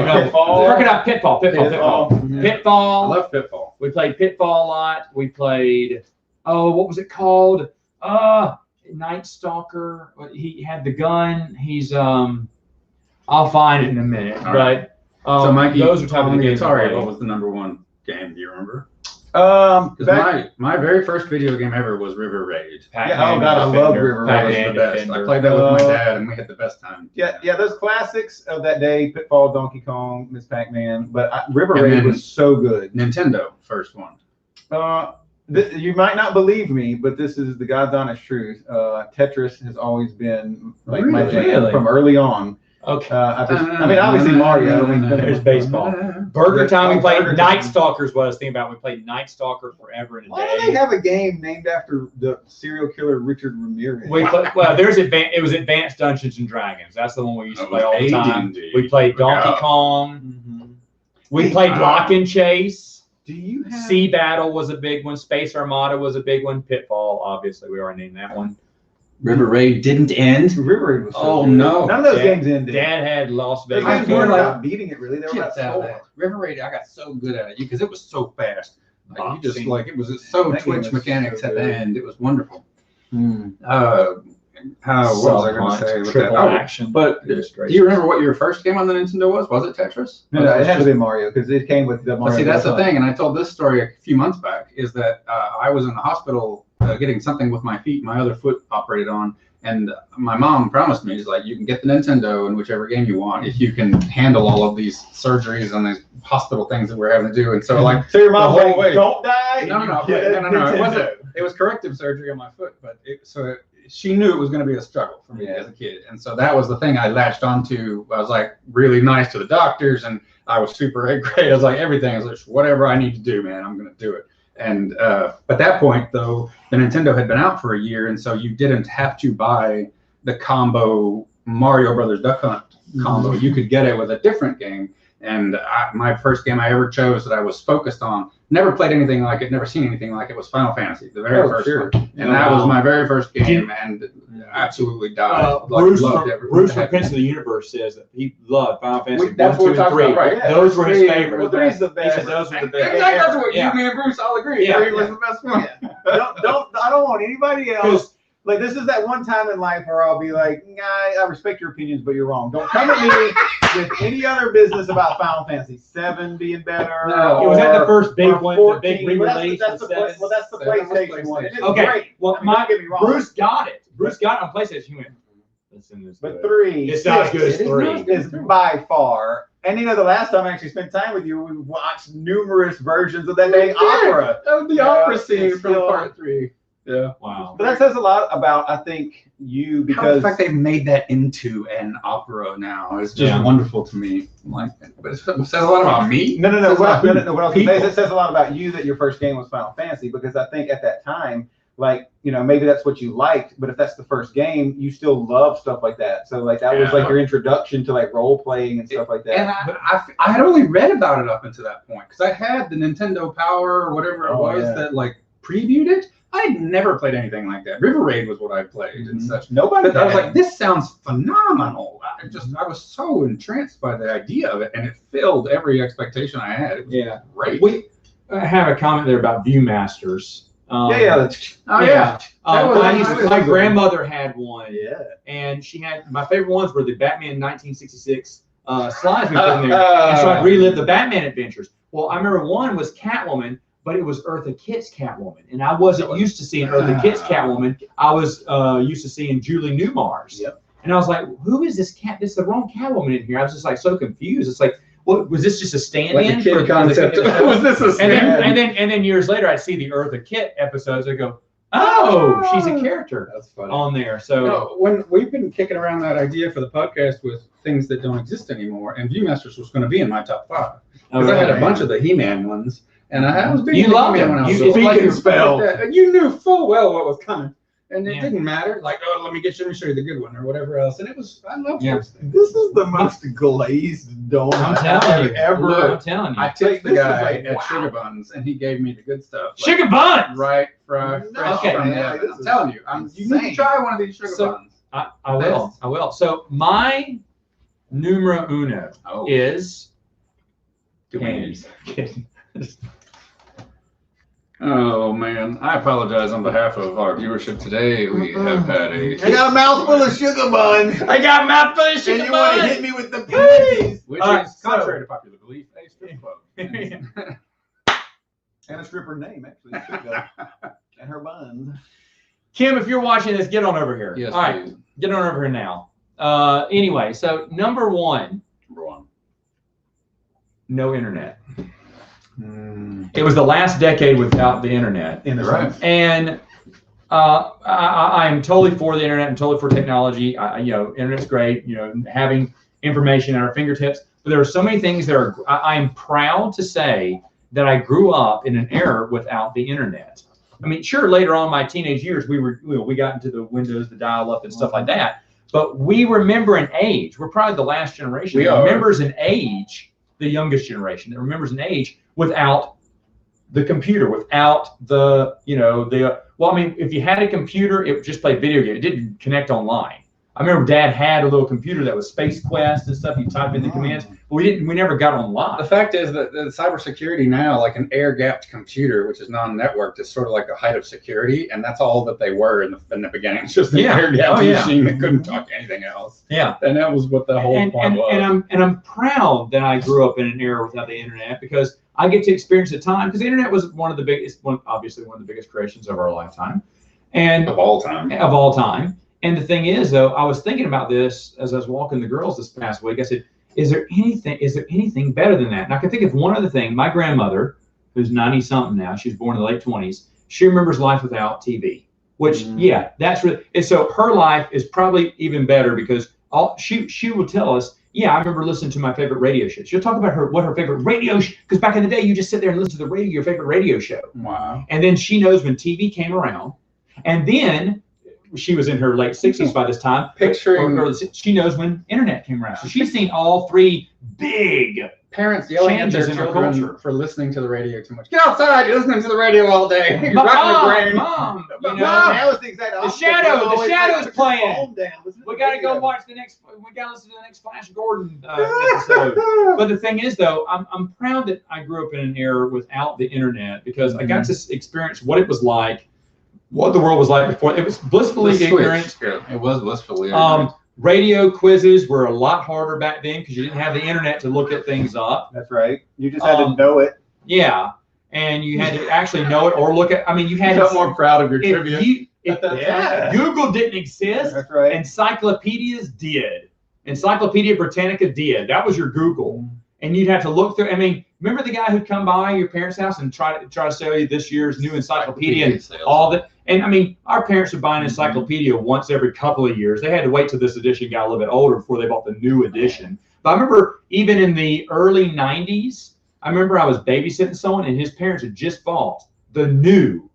Pitfall. Mm-hmm. Pitfall. I love Pitfall. We played Pitfall a lot. We played, what was it called? Night Stalker. He had the gun. He's I'll find it in a minute. All right. But so Mikey, those are type of the games. Atari. What was the number one game? Do you remember? Because my very first video game ever was River Raid. Yeah, oh god, I love River That was Raid. the best. I played that with my dad, and we had the best time. Yeah, those classics of that day: Pitfall, Donkey Kong, Miss Pac-Man. But River And Raid then was so good. Nintendo first one. You might not believe me, but this is the God's honest truth. Tetris has always been like my jam from early on. Okay. I mean, obviously Mario. There's baseball. Burger Time. We played Night Stalkers. What I was thinking about. We played Night Stalker forever and a Why day. do they have a game named after the serial killer Richard Ramirez? We play, well, it was Advanced Dungeons and Dragons. That's the one we used to play all the time. We played Donkey Kong. Mm-hmm. We played Lock and Chase. Do you have Sea Battle was a big one. Space Armada was a big one. Pitfall, obviously, we already named that one. River Raid didn't end. River Raid was so Oh good. no! None of those games ended. Dad had Las They Vegas. weren't about beating it really. They were about Gets out of score. that. River Raid, I got so good at it because it was so fast. Like you just Boxing. like it was so That game twitch was mechanics so at the good. end. It was wonderful. Hmm. What was I going to say with that? Triple Oh, action. but do you remember what your first game on the Nintendo was? Was it Tetris? No, it had to be Mario because it came with the Mario. But see, that's the Bros. thing, and I told this story a few months back, is that I was in the hospital getting something with my feet, my other foot operated on, and my mom promised me, she's like, you can get the Nintendo in whichever game you want if you can handle all of these surgeries and these hospital things that we're having to do. And so, like, So your mom the whole like, way. don't die. No, it wasn't. It was corrective surgery on my foot, but she knew it was going to be a struggle for me as a kid, and so that was the thing I latched onto. I was like really nice to the doctors, and I was super great. I was like everything. I was like, whatever I need to do, man, I'm going to do it. And at that point, though, the Nintendo had been out for a year, and so you didn't have to buy the combo Mario Brothers Duck Hunt combo. You could get it with a different game. And my first game I ever chose that I was focused on, never played anything like it, never seen anything like it, was Final Fantasy, the very first one. And that was my very first game, and absolutely died. Bruce Bruce from Prince of the Universe says that he loved Final Fantasy that's 1, what 2, we're and 3. talking about, right? Those were his favorite. Well, three's the He best. said those were the best. Exactly, that's what you, me, and Bruce all agree. Yeah. Three was the best one. I don't want anybody else. Like, this is that one time in life where I'll be like, nah, I respect your opinions, but you're wrong. Don't come at me with any other business about Final Fantasy 7 being better. No. Was that the first big or one, 14. the big re-release? That's the PlayStation one. It is Okay, great. well, I mean, don't get me wrong. Bruce got it. Bruce got it on PlayStation. He went, listen, this But good. 3 It's not as good as 3. is by far. And you know, the last time I actually spent time with you, we watched numerous versions of that dang opera. That was the opera scene from part 3. Yeah. Wow. But that says a lot about, I think, you, The because fact they've made that into an opera now is just wonderful to me. Like, but it says a lot about me. No. What I was going to say is People. it says a lot about you that your first game was Final Fantasy, because I think at that time, like, you know, maybe that's what you liked, but if that's the first game, you still love stuff like that. So like that was like your introduction to like role playing and stuff like that. And I had only read about it up until that point because I had the Nintendo Power or whatever it was that like previewed it. I had never played anything like that. River Raid was what I played and such. Nobody. But I was like, this sounds phenomenal. I was so entranced by the idea of it, and it filled every expectation I had. It was great. We have a comment there about Viewmasters. My grandmother had one. Yeah. And she had, my favorite ones were the Batman 1966 slides we put in there. And so I'd relive the Batman adventures. Well, I remember one was Catwoman, but it was Eartha Kitt's Catwoman. And I wasn't used to seeing Eartha Kitt's Catwoman. I was used to seeing Julie Newmar's. Yep. And I was like, who is this cat? This is the wrong Catwoman in here. I was just like so confused. It's like, what was this just a stand-in? Like a kid concept. Was this a stand-in? And then years later, I'd see the Eartha Kitt episodes. I go, oh, she's a character on there. So when we've been kicking around that idea for the podcast with things that don't exist anymore, and Viewmasters was going to be in my top 5 because I had a bunch of the He-Man ones, and I was big. You loved He-Man them. when I was You little. speak and spell. You knew full well what was coming. And it didn't matter. Like, oh, let me show you the good one or whatever else. And it was, I loved those things. This is the most glazed donut I'm telling you, ever. I'm telling you. I tipped the This is guy like, at wow. Sugar Buns, and he gave me the good stuff. Like, Sugar Buns! right, fresh Okay. from Man, the this I'm is telling you, you need to try one of these Sugar Buns. I will. So my numero uno is games. Oh man, I apologize on behalf of our viewership today. We have had I got a mouthful of sugar buns. I got my fish And you want to hit me with the pennies. which All right, is so- contrary to popular belief, a strip club. And a stripper name, actually. Should go. And her buns. Kim, if you're watching this, get on over here. Yes, all right, please. get on over here now. Anyway, so number one, no internet. It was the last decade without the internet. Right. And I'm totally for the internet and totally for technology. Internet's great, having information at our fingertips. But there are so many things that are, I'm proud to say that I grew up in an era without the internet. I mean, sure, later on in my teenage years, we got into the Windows, the dial-up and stuff like that. But we remember an age. We're probably the last generation that remembers an age, the youngest generation that remembers an age without the computer, without the, well, I mean, if you had a computer, it would just play video games. It didn't connect online. I remember Dad had a little computer that was Space Quest and stuff. You type in the commands, but we never got online. The fact is that the cybersecurity now, like an air-gapped computer, which is non-networked, is sort of like a height of security, and that's all that they were in the beginning. It's just an air-gapped machine that couldn't talk to anything else. Yeah, and that was what the whole point was. And I'm proud that I grew up in an era without the internet, because I get to experience the time, because the internet was obviously one of the biggest creations of our lifetime, and of all time. And the thing is, though, I was thinking about this as I was walking the girls this past week. I said, is there anything better than that? And I can think of one other thing. My grandmother, who's 90-something now, she was born in the late 20s, she remembers life without TV, which, that's really, and so her life is probably even better, because she will tell us, I remember listening to my favorite radio show. She'll talk about what her favorite radio show, because back in the day, you just sit there and listen to the radio, your favorite radio show. Wow. And then she knows when TV came around, and then she was in her late 60s by this time. She knows when internet came around. So she's seen all three big parents yelling at their changes in our children culture for listening to the radio too much. Get outside! You're listening to the radio all day. You're rotting your brain. Mom, that was the exact opposite. The Shadow's Like, playing. We got to go watch the next. We got to listen to the next Flash Gordon episode. But the thing is, though, I'm proud that I grew up in an era without the internet, because I got to experience what it was like, what the world was like before. It was blissfully ignorant. It was blissfully ignorant. Radio quizzes were a lot harder back then, because you didn't have the internet to look at things up. That's right. You just had to know it. Yeah, and you had to actually know it or look at. I mean, you had to felt more proud of your trivia. Google didn't exist. That's right. Encyclopedias did. Encyclopedia Britannica did. That was your Google, and you'd have to look through. I mean, remember the guy who'd come by your parents' house and try to sell you this year's new encyclopedia and all that. And I mean, our parents would buy an encyclopedia once every couple of years. They had to wait till this edition got a little bit older before they bought the new edition. But I remember even in the early 90s, I remember I was babysitting someone and his parents had just bought the new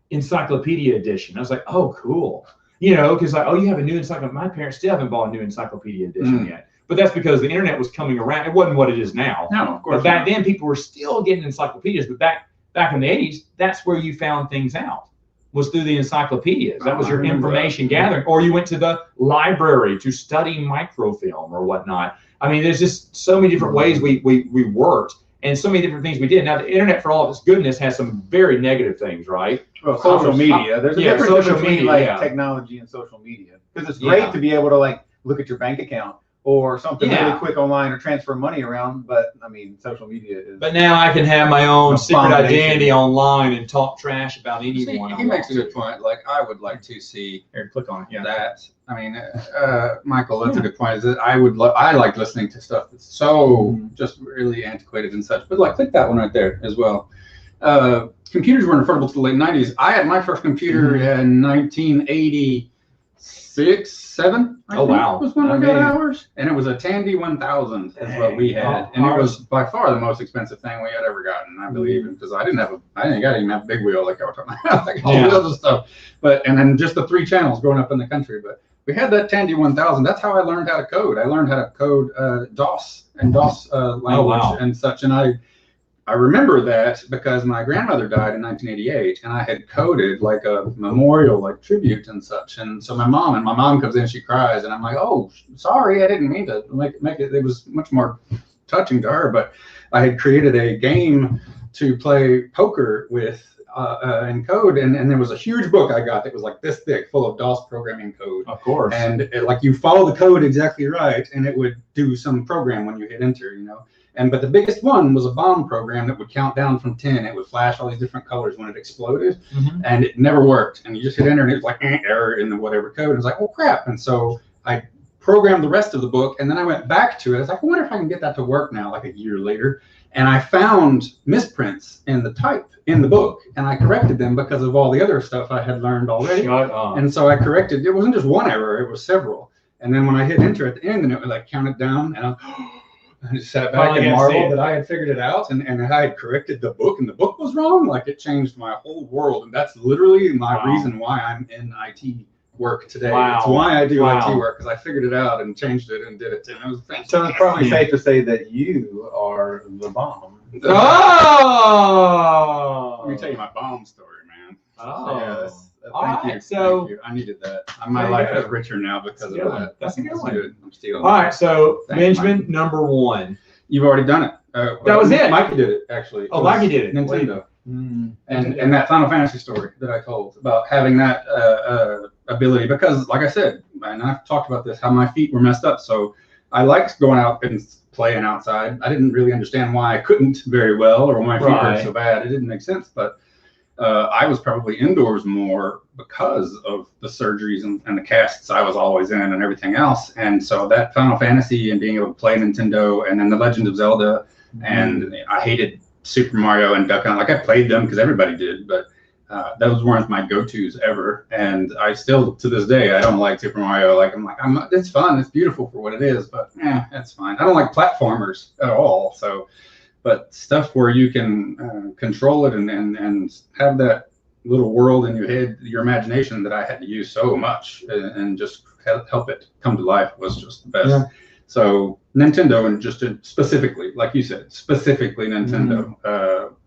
encyclopedia edition. I was like, oh, cool. Because you have a new encyclopedia. My parents still haven't bought a new encyclopedia edition yet. But that's because the internet was coming around. It wasn't what it is now. No, of course. But back then, people were still getting encyclopedias. But back in the 80s, that's where you found things out, was through the encyclopedias. That was your information gathering. Or you went to the library to study microfilm or whatnot. I mean, there's just so many different ways we worked, and so many different things we did. Now, the internet, for all of its goodness, has some very negative things, right? Well, social media. There's a difference between technology and social media. Because it's great to be able to look at your bank account or something really quick online, or transfer money around. But I mean, social media is. But now I can have my own secret identity online and talk trash about anyone. He makes a good point. Like, I would like to see. Here, click on it. Yeah. That. I mean, Michael, that's a good point. Is that I like listening to stuff that's so just really antiquated and such. But click that one right there as well. Computers weren't affordable to the late 90s. I had my first computer in 1986. 7. I think was when I got ours, and it was a Tandy 1000 is what we had, and it was by far the most expensive thing we had ever gotten, I believe, because I didn't even have a big wheel like I was talking about, like all the other stuff. And then just the 3 channels growing up in the country. But we had that Tandy 1000. That's how I learned how to code. I learned how to code DOS and DOS language and such, and I remember that because my grandmother died in 1988, and I had coded like a memorial, like tribute and such. And so my mom comes in, she cries, and I'm like, oh, sorry, I didn't mean to make it. It was much more touching to her, but I had created a game to play poker with and code, and there was a huge book I got that was like this thick, full of DOS programming code. Of course. And you follow the code exactly right, and it would do some program when you hit enter, But the biggest one was a bomb program that would count down from 10. It would flash all these different colors when it exploded, and it never worked. And you just hit enter, and it was like error in the whatever code. And it was like, oh crap! And so I programmed the rest of the book, and then I went back to it. I was like, I wonder if I can get that to work now, like a year later. And I found misprints in the type in the book, and I corrected them because of all the other stuff I had learned already. Shut up. And so I corrected. It wasn't just one error; it was several. And then when I hit enter at the end, and it would like count it down, and I just sat back and marveled that I had figured it out, and I had corrected the book, and the book was wrong. Like it changed my whole world, and that's literally my reason why I'm in IT work today. It's why I do IT work, because I figured it out and changed it and did it, and it was fantastic. So it's probably safe to say that you are the bomb. Oh! Let me tell you my bomb story, man. Oh. Yes. Thank you. Thank you. I needed that. My life is richer now because of that. That's a good one. Good. I'm stealing. All right, so Thanks, Benjamin, Mike. number 1. You've already done it. That was it. Mikey did it, actually. Oh, Mikey did it. Nintendo. And that Final Fantasy story that I told about having that ability, because like I said, and I've talked about this, how my feet were messed up. So I liked going out and playing outside. I didn't really understand why I couldn't very well, or why my feet hurt so bad. It didn't make sense, but I was probably indoors more because of the surgeries and the casts I was always in and everything else. And so that Final Fantasy and being able to play Nintendo, and then The Legend of Zelda, and I hated Super Mario and Duck Hunt. Like I played them because everybody did, but those weren't my go-tos ever. And I still, to this day, I don't like Super Mario. It's fun, it's beautiful for what it is, but that's fine. I don't like platformers at all. So, but stuff where you can control it and have that little world in your head, your imagination that I had to use so much and just help it come to life was just the best. Yeah. So Nintendo, and just specifically, like you said, specifically Nintendo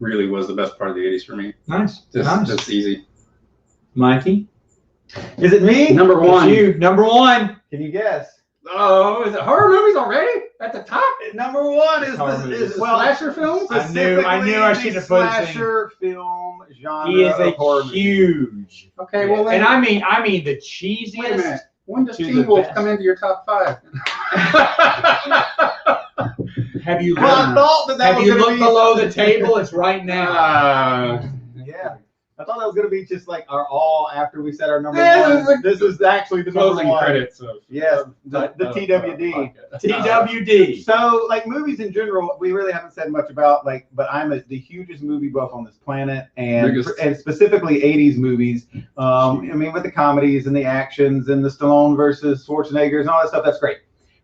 really was the best part of the 80s for me. Nice. Just easy. Mikey? Is it me? Number 1. You. Number 1. Can you guess? Oh, is it horror movies already at the top? Number 1 is slasher films. I knew I should have put slasher film genre. He is a horror huge. Okay, well then, and I mean the cheesiest. Wait a minute. When does Teen Wolf come into your top 5? Have you? Well, I thought that have was you gonna looked be below the table? It's right now. Yeah. I thought that was going to be just like our all after we said our number 1. This is actually the closing number 1. Credits. Yes, the TWD. TWD. So, like movies in general, we really haven't said much about. But I'm the hugest movie buff on this planet, and specifically 80s movies. I mean, with the comedies and the actions and the Stallone versus Schwarzeneggers and all that stuff. That's great,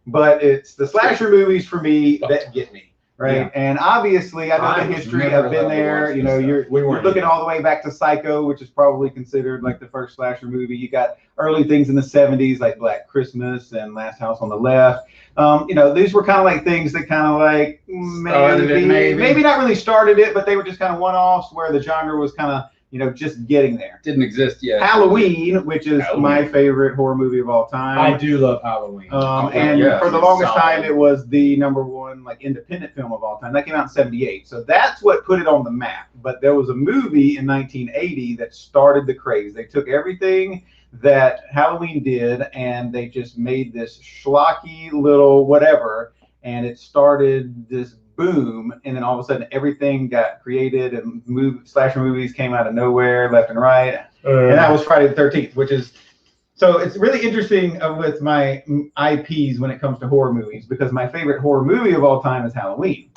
but it's the slasher movies for me that get me. Right. Yeah. And obviously I know the history. I've been there. You know, you're looking all the way back to Psycho, which is probably considered like the first slasher movie. You got early things in the 70s like Black Christmas and Last House on the Left. You know, these were kind of like things that kind of like maybe not really started it, but they were just kind of one-offs where the genre was kind of, you know, just getting there. Didn't exist yet. Halloween, which is my favorite horror movie of all time. I do love Halloween. And for the longest time, it was the number 1 like independent film of all time. That came out in '78, so that's what put it on the map. But there was a movie in 1980 that started the craze. They took everything that Halloween did, and they just made this schlocky little whatever, and it started this boom, and then all of a sudden everything got created, and slasher movies came out of nowhere, left and right, and that was Friday the 13th, which is, so it's really interesting with my IPs when it comes to horror movies, because my favorite horror movie of all time is Halloween.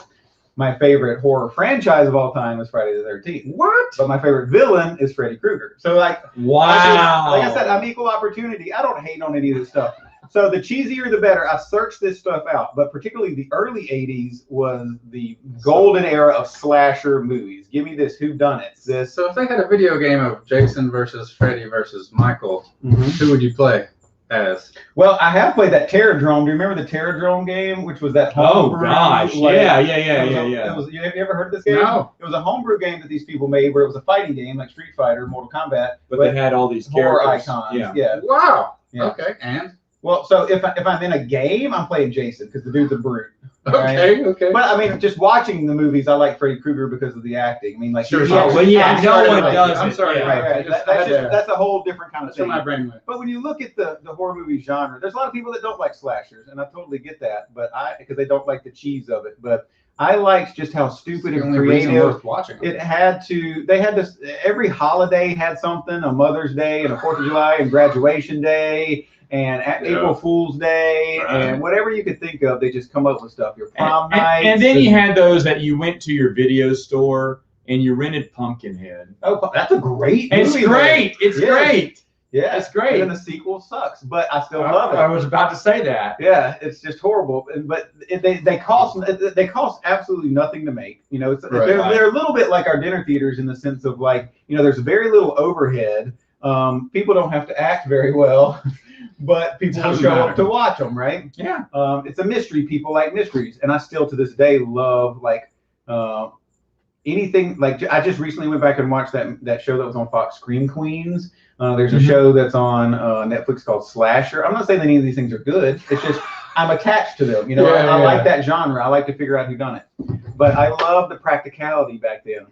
My favorite horror franchise of all time is Friday the 13th. What? But my favorite villain is Freddy Krueger. So like, wow. Like I said, I'm equal opportunity. I don't hate on any of this stuff. So the cheesier the better. I searched this stuff out, but particularly the early 80s was the golden era of slasher movies. Give me this whodunit. This. So if they had a video game of Jason versus Freddy versus Michael, who would you play as? Well, I have played that Terrordrome. Do you remember the Terrordrome game, which was that homebrew? Oh gosh, like, yeah. Have you ever heard of this game? No. It was a homebrew game that these people made, where it was a fighting game like Street Fighter, Mortal Kombat, but they had all these horror characters. icons. Yeah. Wow. Yeah. Okay. And. Well, so if I'm in a game, I'm playing Jason because the dude's a brute. Right? Okay. But I mean, just watching the movies, I like Freddy Krueger because of the acting. I mean, like no one does. I'm sorry. Right. That's a whole different kind of thing. My brain went. But when you look at the horror movie genre, there's a lot of people that don't like slashers, and I totally get that. But because they don't like the cheese of it. But I liked just how stupid It's the and only reason creative. worth watching. They had this, every holiday had something, a Mother's Day and a 4th of July and graduation day and April Fool's Day and whatever you could think of, they just come up with stuff. Your prom nights. And then you had those that you went to your video store and you rented Pumpkinhead. Oh, that's a great It's movie. great. It's great. Yeah, it's great. And the sequel sucks, but I still love it. I was about to say that. Yeah, it's just horrible. But they cost absolutely nothing to make. You know, they're a little bit like our dinner theaters in the sense of like, you know, there's very little overhead. People don't have to act very well, but people will show up to watch them, right? Yeah. It's a mystery. People like mysteries, and I still to this day love like anything. Like I just recently went back and watched that show that was on Fox, Scream Queens. There's a show that's on Netflix called Slasher. I'm not saying any of these things are good. It's just I'm attached to them. You know, I like that genre. I like to figure out who done it. But I love the practicality back then.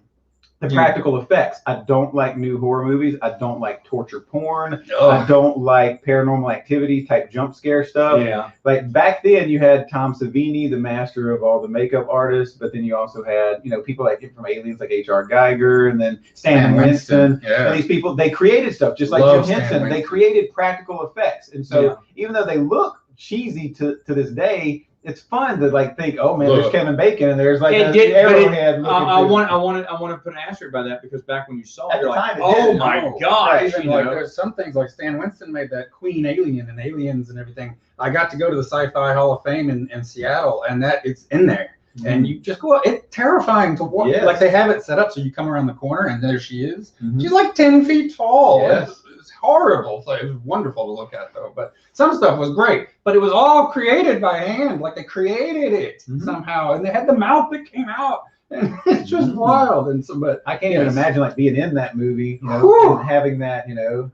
The practical effects. I don't like new horror movies. I don't like torture porn. I don't like Paranormal Activity type jump scare stuff. Yeah. Like back then you had Tom Savini, the master of all the makeup artists, but then you also had, you know, people like from Aliens like H.R. Geiger and then Stan Winston. Yeah. And these people, they created stuff just like Love Jim Henson. They created practical effects. And so even though they look cheesy to this day, it's fun to like think, oh man, there's Kevin Bacon and there's like arrowhead. I want to put an asterisk by that because back when you saw it, you're like, oh my gosh. Even like there's some things like Stan Winston made that Queen Alien and Aliens and everything. I got to go to the Sci-Fi Hall of Fame in Seattle, and it's in there. And you just go out. It's terrifying to watch. Like they have it set up so you come around the corner and there she is. She's like 10 feet tall. Yes. It's horrible. So it was wonderful to look at though. But some stuff was great. But it was all created by hand. Like they created it somehow. And they had the mouth that came out. And it's just wild. And so, but I can't even imagine like being in that movie, you know, and having that, you know.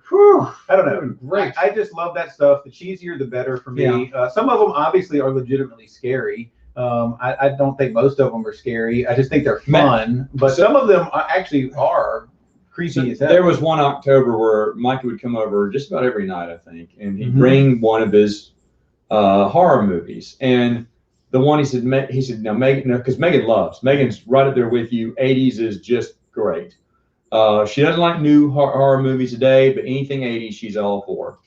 I don't know. Great. I just love that stuff. The cheesier, the better for me. Some of them obviously are legitimately scary. I don't think most of them are scary. I just think they're fun. But some of them actually are creepy as hell. There was one October where Mikey would come over just about every night, I think, and he'd bring one of his horror movies. And the one he said, now Megan, because Megan's right up there with you. 80s is just great. She doesn't like new horror movies today, but anything 80s, she's all for.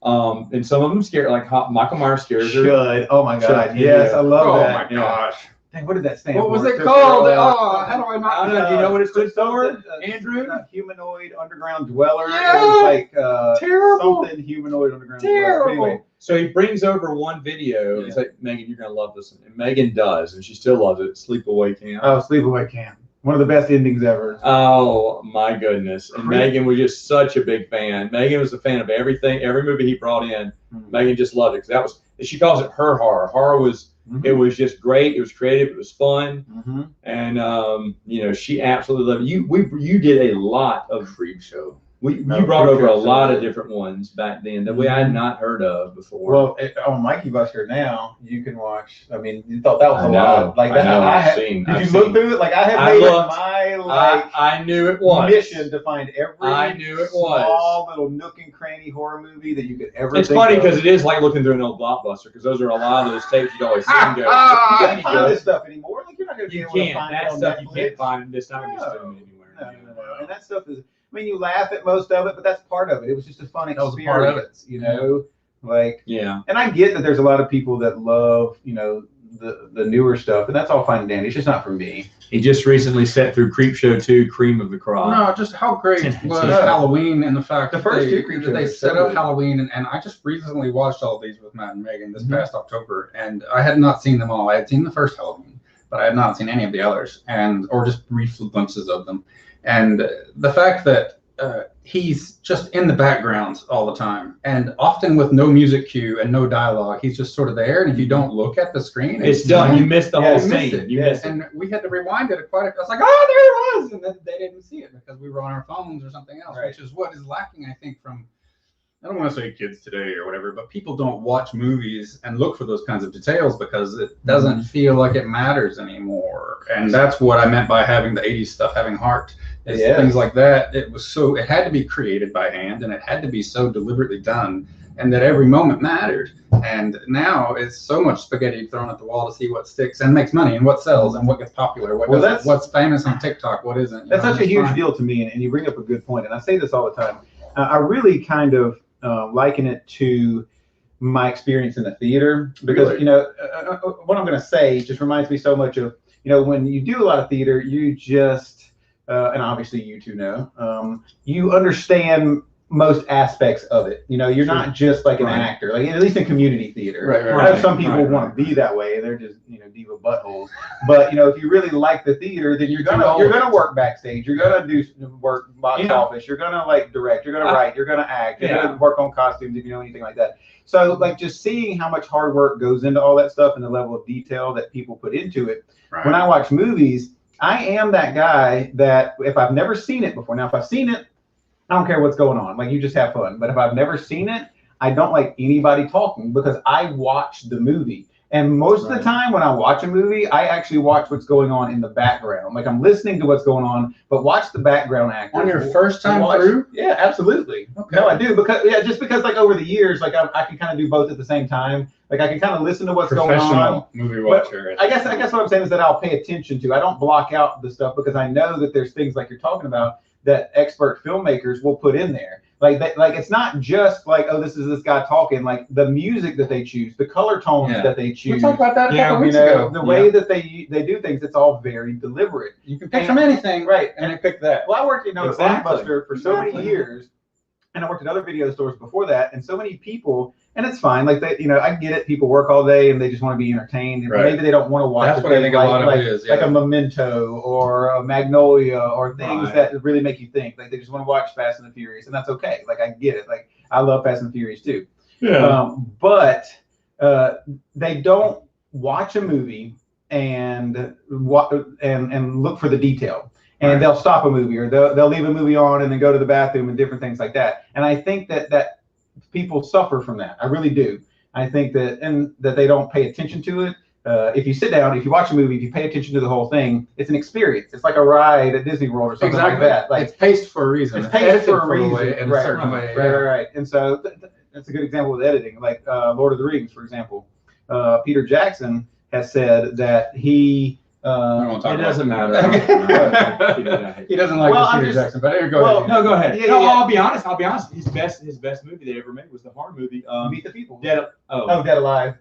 And some of them scare, like Michael Myers scares her. Oh my God. Yes, I love that. Oh my gosh. Dang, what did that stand for? What was it called? How do I not? I don't know. Do you know what it stood for, Andrew? Humanoid underground dweller. Yeah. It was like terrible. Something humanoid underground terrible. dweller. Anyway. So he brings over one video. He's like, Megan, you're gonna love this one. And Megan does, and she still loves it. Sleepaway Camp. Oh, Sleepaway Camp. One of the best endings ever. Oh my goodness. And Megan was just such a big fan. Megan was a fan of everything, every movie he brought in. Megan just loved it. Because she calls it her horror. Horror was it was just great. It was creative, it was fun. And you know, she absolutely loved it. You did a lot of Creep Show. You brought over a lot of different ones back then that we had not heard of before. Well, on Mikey Buster now, you can watch. I mean, you thought that was a lot. Like that. Did you look through it? Like I have made it my I knew it was mission to find every small little nook and cranny horror movie that you could ever. It's funny because it is like looking through an old Blockbuster because those are a lot of those tapes you'd always see and go. You can't find this stuff anymore. Like you're not going to be able to find that it stuff. on You Netflix. can't find. It's not going to be streamed anywhere. No. And that stuff is. I mean, you laugh at most of it, but that's part of it. It was just a fun experience, you know. Like, and I get that there's a lot of people that love, you know, the newer stuff, and that's all fine and dandy. It's just not for me. He just recently sat through Creep Show 2, Cream of the Crop. No, just how great was Halloween and the fact that they set up Halloween, and I just recently watched all these with Matt and Megan this past October, and I had not seen them all. I had seen the first Halloween, but I had not seen any of the others, or just brief glimpses of them. And the fact that he's just in the background all the time, and often with no music cue and no dialogue, he's just sort of there. And if you don't look at the screen, it's done. You missed the whole scene. You missed it. And we had to rewind it quite a bit. I was like, oh, there it was. And then they didn't see it because we were on our phones or something else, which is what is lacking, I think, from, I don't want to say kids today or whatever, but people don't watch movies and look for those kinds of details because it doesn't feel like it matters anymore. And that's what I meant by having the 80s stuff having heart. Things like that. It had to be created by hand, and it had to be so deliberately done and that every moment mattered. And now it's so much spaghetti thrown at the wall to see what sticks and makes money and what sells and what gets popular, what's famous on TikTok, what isn't. That's such a huge deal to me, and you bring up a good point, and I say this all the time. I really kind of liken it to my experience in the theater, because what I'm going to say just reminds me so much of, when you do a lot of theater, you just and obviously you two know, you understand most aspects of it. You're not just like an actor, like at least in community theater. I know some people want to be that way, they're just diva buttholes. But if you really like the theater, then you're gonna work backstage, you're gonna do work box office, you're gonna direct, you're gonna write, you're gonna act, you're gonna work on costumes if you know anything like that. So just seeing how much hard work goes into all that stuff and the level of detail that people put into it. When I watch movies, I am that guy that if I've never seen it before, now if I've seen it, I don't care what's going on. You just have fun. But if I've never seen it, I don't like anybody talking, because I watch the movie. And most of the time when I watch a movie, I actually watch what's going on in the background. I'm listening to what's going on, but watch the background actors. On your first time through? Yeah, absolutely. Okay. No, I do, because over the years, I can kind of do both at the same time. I can kind of listen to what's going on. Movie watcher. I guess what I'm saying is that I'll pay attention to. I don't block out the stuff, because I know that there's things like you're talking about that expert filmmakers will put in there. It's not just this is this guy talking. The music that they choose, the color tones that they choose. We talked about that a couple weeks ago. The way that they do things, it's all very deliberate. You can pick from anything, and you pick that. Well, I worked at Blockbuster for so many years, and I worked at other video stores before that, and so many people. And it's fine. I get it. People work all day and they just want to be entertained. Maybe they don't want to watch. That's what I think a lot of it is. Like a Memento or a Magnolia or things that really make you think. They just want to watch Fast and the Furious, and that's okay. I get it. I love Fast and the Furious too. Yeah. But they don't watch a movie and look for the detail. And they'll stop a movie, or they'll leave a movie on and then go to the bathroom and different things like that. And I think that people suffer from that. I really do. I think that they don't pay attention to it. If you sit down, if you watch a movie, if you pay attention to the whole thing, it's an experience. It's like a ride at Disney World or something like that. It's paced for a reason. It's paced for a reason. In a certain way. Right. And so that's a good example with editing. Lord of the Rings, for example. Peter Jackson has said that he it doesn't matter. He doesn't like Peter Jackson, but go ahead. No, go ahead. Yeah. I'll be honest. His best movie they ever made was the horror movie. Meet the People. Dead Alive.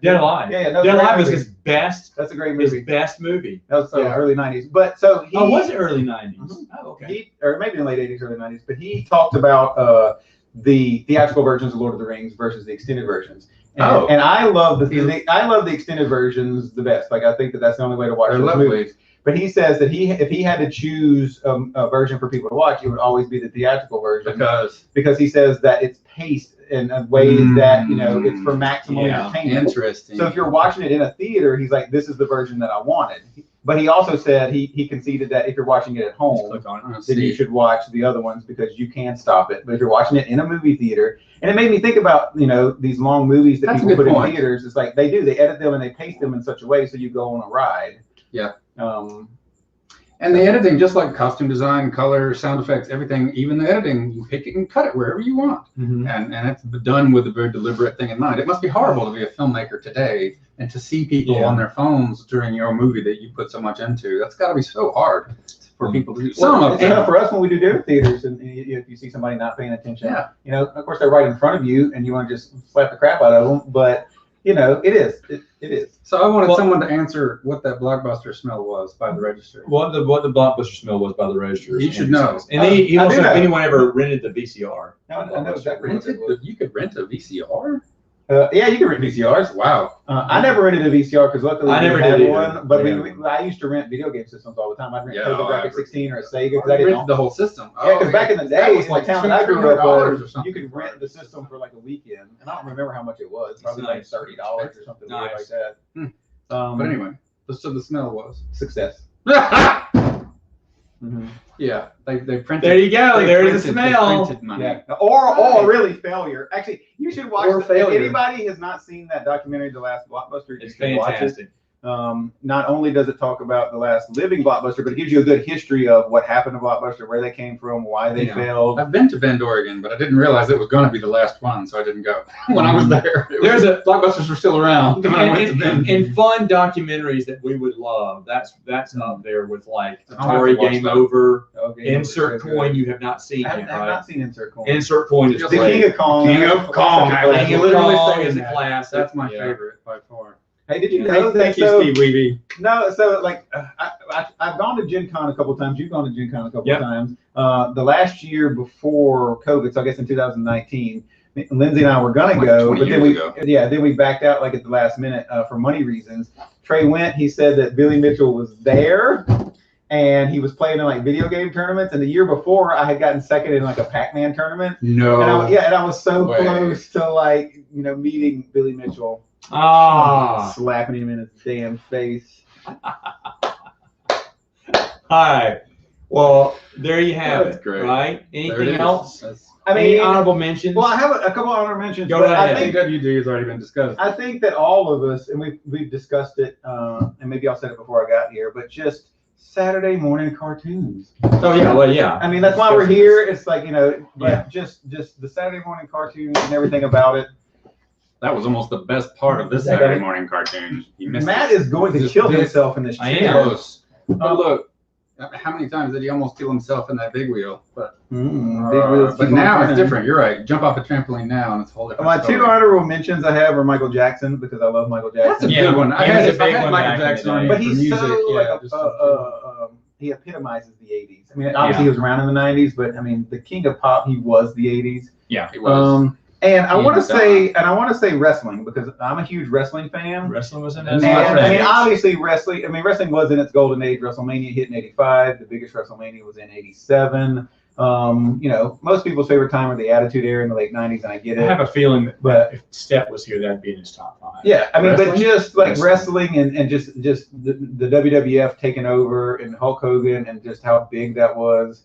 Dead Alive. Yeah. Dead Alive was his best. That's a great movie. His best movie. That was early '90s. But so he. Was it early '90s? Mm-hmm. Oh, okay. Or maybe in the late '80s, early '90s. But he talked about the theatrical versions of Lord of the Rings versus the extended versions. And I love the extended versions the best. I think that's the only way to watch those movies. But he says that if he had to choose a version for people to watch, it would always be the theatrical version, because he says that it's paced in ways that it's for maximum entertainment. Interesting. So if you're watching it in a theater, he's like, this is the version that I wanted. But he also said he conceded that if you're watching it at home, then you should watch the other ones, because you can stop it. But if you're watching it in a movie theater, and it made me think about these long movies that people put in theaters. It's like they edit them and they pace them in such a way so you go on a ride. Yeah. And the editing, just like costume design, color, sound effects, everything, even the editing, you pick it and cut it wherever you want. Mm-hmm. And it's done with a very deliberate thing in mind. It must be horrible to be a filmmaker today and to see people on their phones during your movie that you put so much into. That's got to be so hard for people to do. It's enough for us when we do dinner theaters, and if you see somebody not paying attention, of course they're right in front of you, and you want to just slap the crap out of them, but it is. So I wanted someone to answer what that Blockbuster smell was by the register. What the Blockbuster smell was by the register. You should know. And he wants to know if anyone ever rented the VCR. I know exactly what it was. You could rent a VCR? Yeah, you can rent VCRs. Wow. I never rented a VCR because luckily I never had did one. But I used to rent video game systems all the time. I'd rent TurboGrafx 16 or a Sega because I didn't rent the whole system. Yeah, because back in the day, in the town that I grew up $200 you could rent the system for like a weekend, and I don't remember how much it was. Probably like $30 or something weird like that. But anyway, so the smell was success. Mm-hmm. Yeah, they printed. There you go. There's the smell. Yeah, or really failure. Actually, you should watch. If anybody has not seen that documentary, The Last Blockbuster, It's fantastic. Not only does it talk about the last living Blockbuster, but it gives you a good history of what happened to Blockbuster, where they came from, why they failed. I've been to Bend, Oregon, but I didn't realize it was going to be the last one, so I didn't go. When I was there, Blockbusters were still around. And fun documentaries that we would love. That's up there with like Atari Game Over, Insert Coin. You have not seen I yet, have right? not seen Insert Coin. Insert Coin is The great. King of Kong. King of Kong. King of Kong is a classic. That's my favorite by far. Hey, did you know that? Thank you, Steve Levy. No, so like I've gone to Gen Con a couple times. You've gone to Gen Con a couple times. The last year before COVID, so I guess in 2019, Lindsay and I were gonna go, but then we backed out like at the last minute for money reasons. Trey went. He said that Billy Mitchell was there, and he was playing in like video game tournaments. And the year before, I had gotten second in like a Pac-Man tournament. No. And I was so close to like meeting Billy Mitchell. Slapping him in his damn face. Hi. Well, there you have it. Great. Right? Anything else? Any honorable mentions? Well, I have a couple honorable mentions. Go ahead. I think WD has already been discussed. I think that all of us, and we've discussed it, and maybe I said it before I got here, but just Saturday morning cartoons. Oh yeah, well yeah. I mean, that's why we're here. It's like but just the Saturday morning cartoons and everything about it. That was almost the best part of this Saturday morning cartoon. Matt is going to kill himself in this chair. But look, how many times did he almost kill himself in that big wheel? But but now it's different. You're right. Jump off a trampoline now, and it's a whole different My story. two honorable mentions I have are Michael Jackson, because I love Michael Jackson. That's a good one. I had Michael Jackson on, but he's music, so he epitomizes the 80s. I mean, obviously he was around in the 90s, but I mean, the king of pop, he was the 80s. Yeah, he was. And I want to say wrestling, because I'm a huge wrestling fan. Wrestling was in it. I mean, obviously wrestling. I mean, wrestling was in its golden age. WrestleMania hit in '85. The biggest WrestleMania was in '87. Most people's favorite time were the Attitude Era in the late '90s, and I get it. I have a feeling that if Steph was here, that'd be in his top 5. Yeah, I mean, but just like wrestling and just the WWF taking over and Hulk Hogan and just how big that was.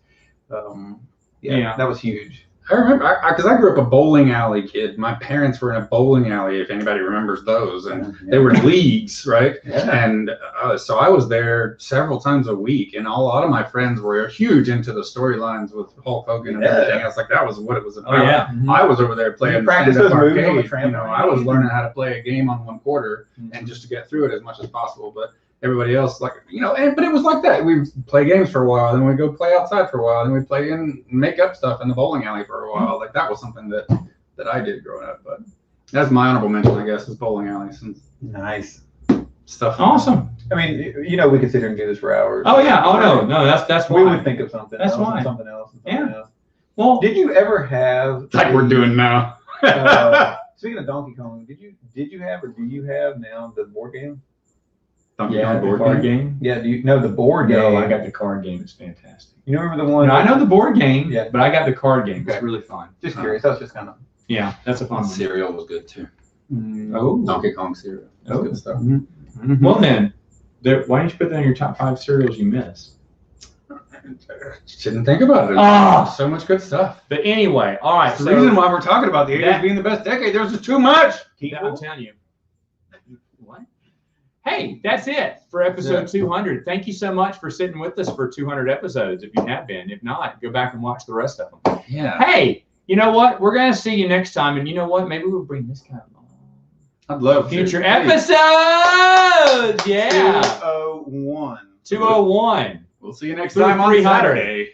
That was huge. I remember, because I grew up a bowling alley kid. My parents were in a bowling alley, if anybody remembers those, and they were in leagues, right? Yeah. And so I was there several times a week, and a lot of my friends were huge into the storylines with Hulk Hogan and everything else. Like that was what it was about. Oh, yeah. I was over there playing stand-up arcade. I was learning how to play a game on 1/4 and just to get through it as much as possible. But everybody else, but it was like that. We play games for a while, then we go play outside for a while, then we play and make up stuff in the bowling alley for a while. Like that was something that I did growing up. But that's my honorable mention, I guess, is bowling alley. Nice stuff. Awesome. I mean, we could sit here and do this for hours. Oh yeah. Oh no. That's why we would think of something. That's else why. And something else. And something else. Well, did you ever have like we're doing now? Speaking of Donkey Kong, did you have or do you have now the board game? Donkey Kong board game? Yeah, do you know the board game? No, I got the card game. It's fantastic. You remember the one? No, I know the board game, yeah, but I got the card game. It's really fun. Just curious. That was just kind of. Yeah, that's a fun one. Cereal was good too. Oh, Donkey Kong cereal. That's good stuff. Mm-hmm. Well then, why didn't you put that in your top 5 cereals you miss? Didn't think about it. So much good stuff. But anyway, all right. That's the reason why we're talking about the 80s being the best decade. There's just too much. I'm telling you. What? Hey, that's it for episode 200. Thank you so much for sitting with us for 200 episodes. If you have been, if not, go back and watch the rest of them. Yeah. Hey, you know what? We're gonna see you next time, and you know what? Maybe we'll bring this guy along. I'd love future episodes. Yeah. 201. 201. We'll see you next time on Saturday.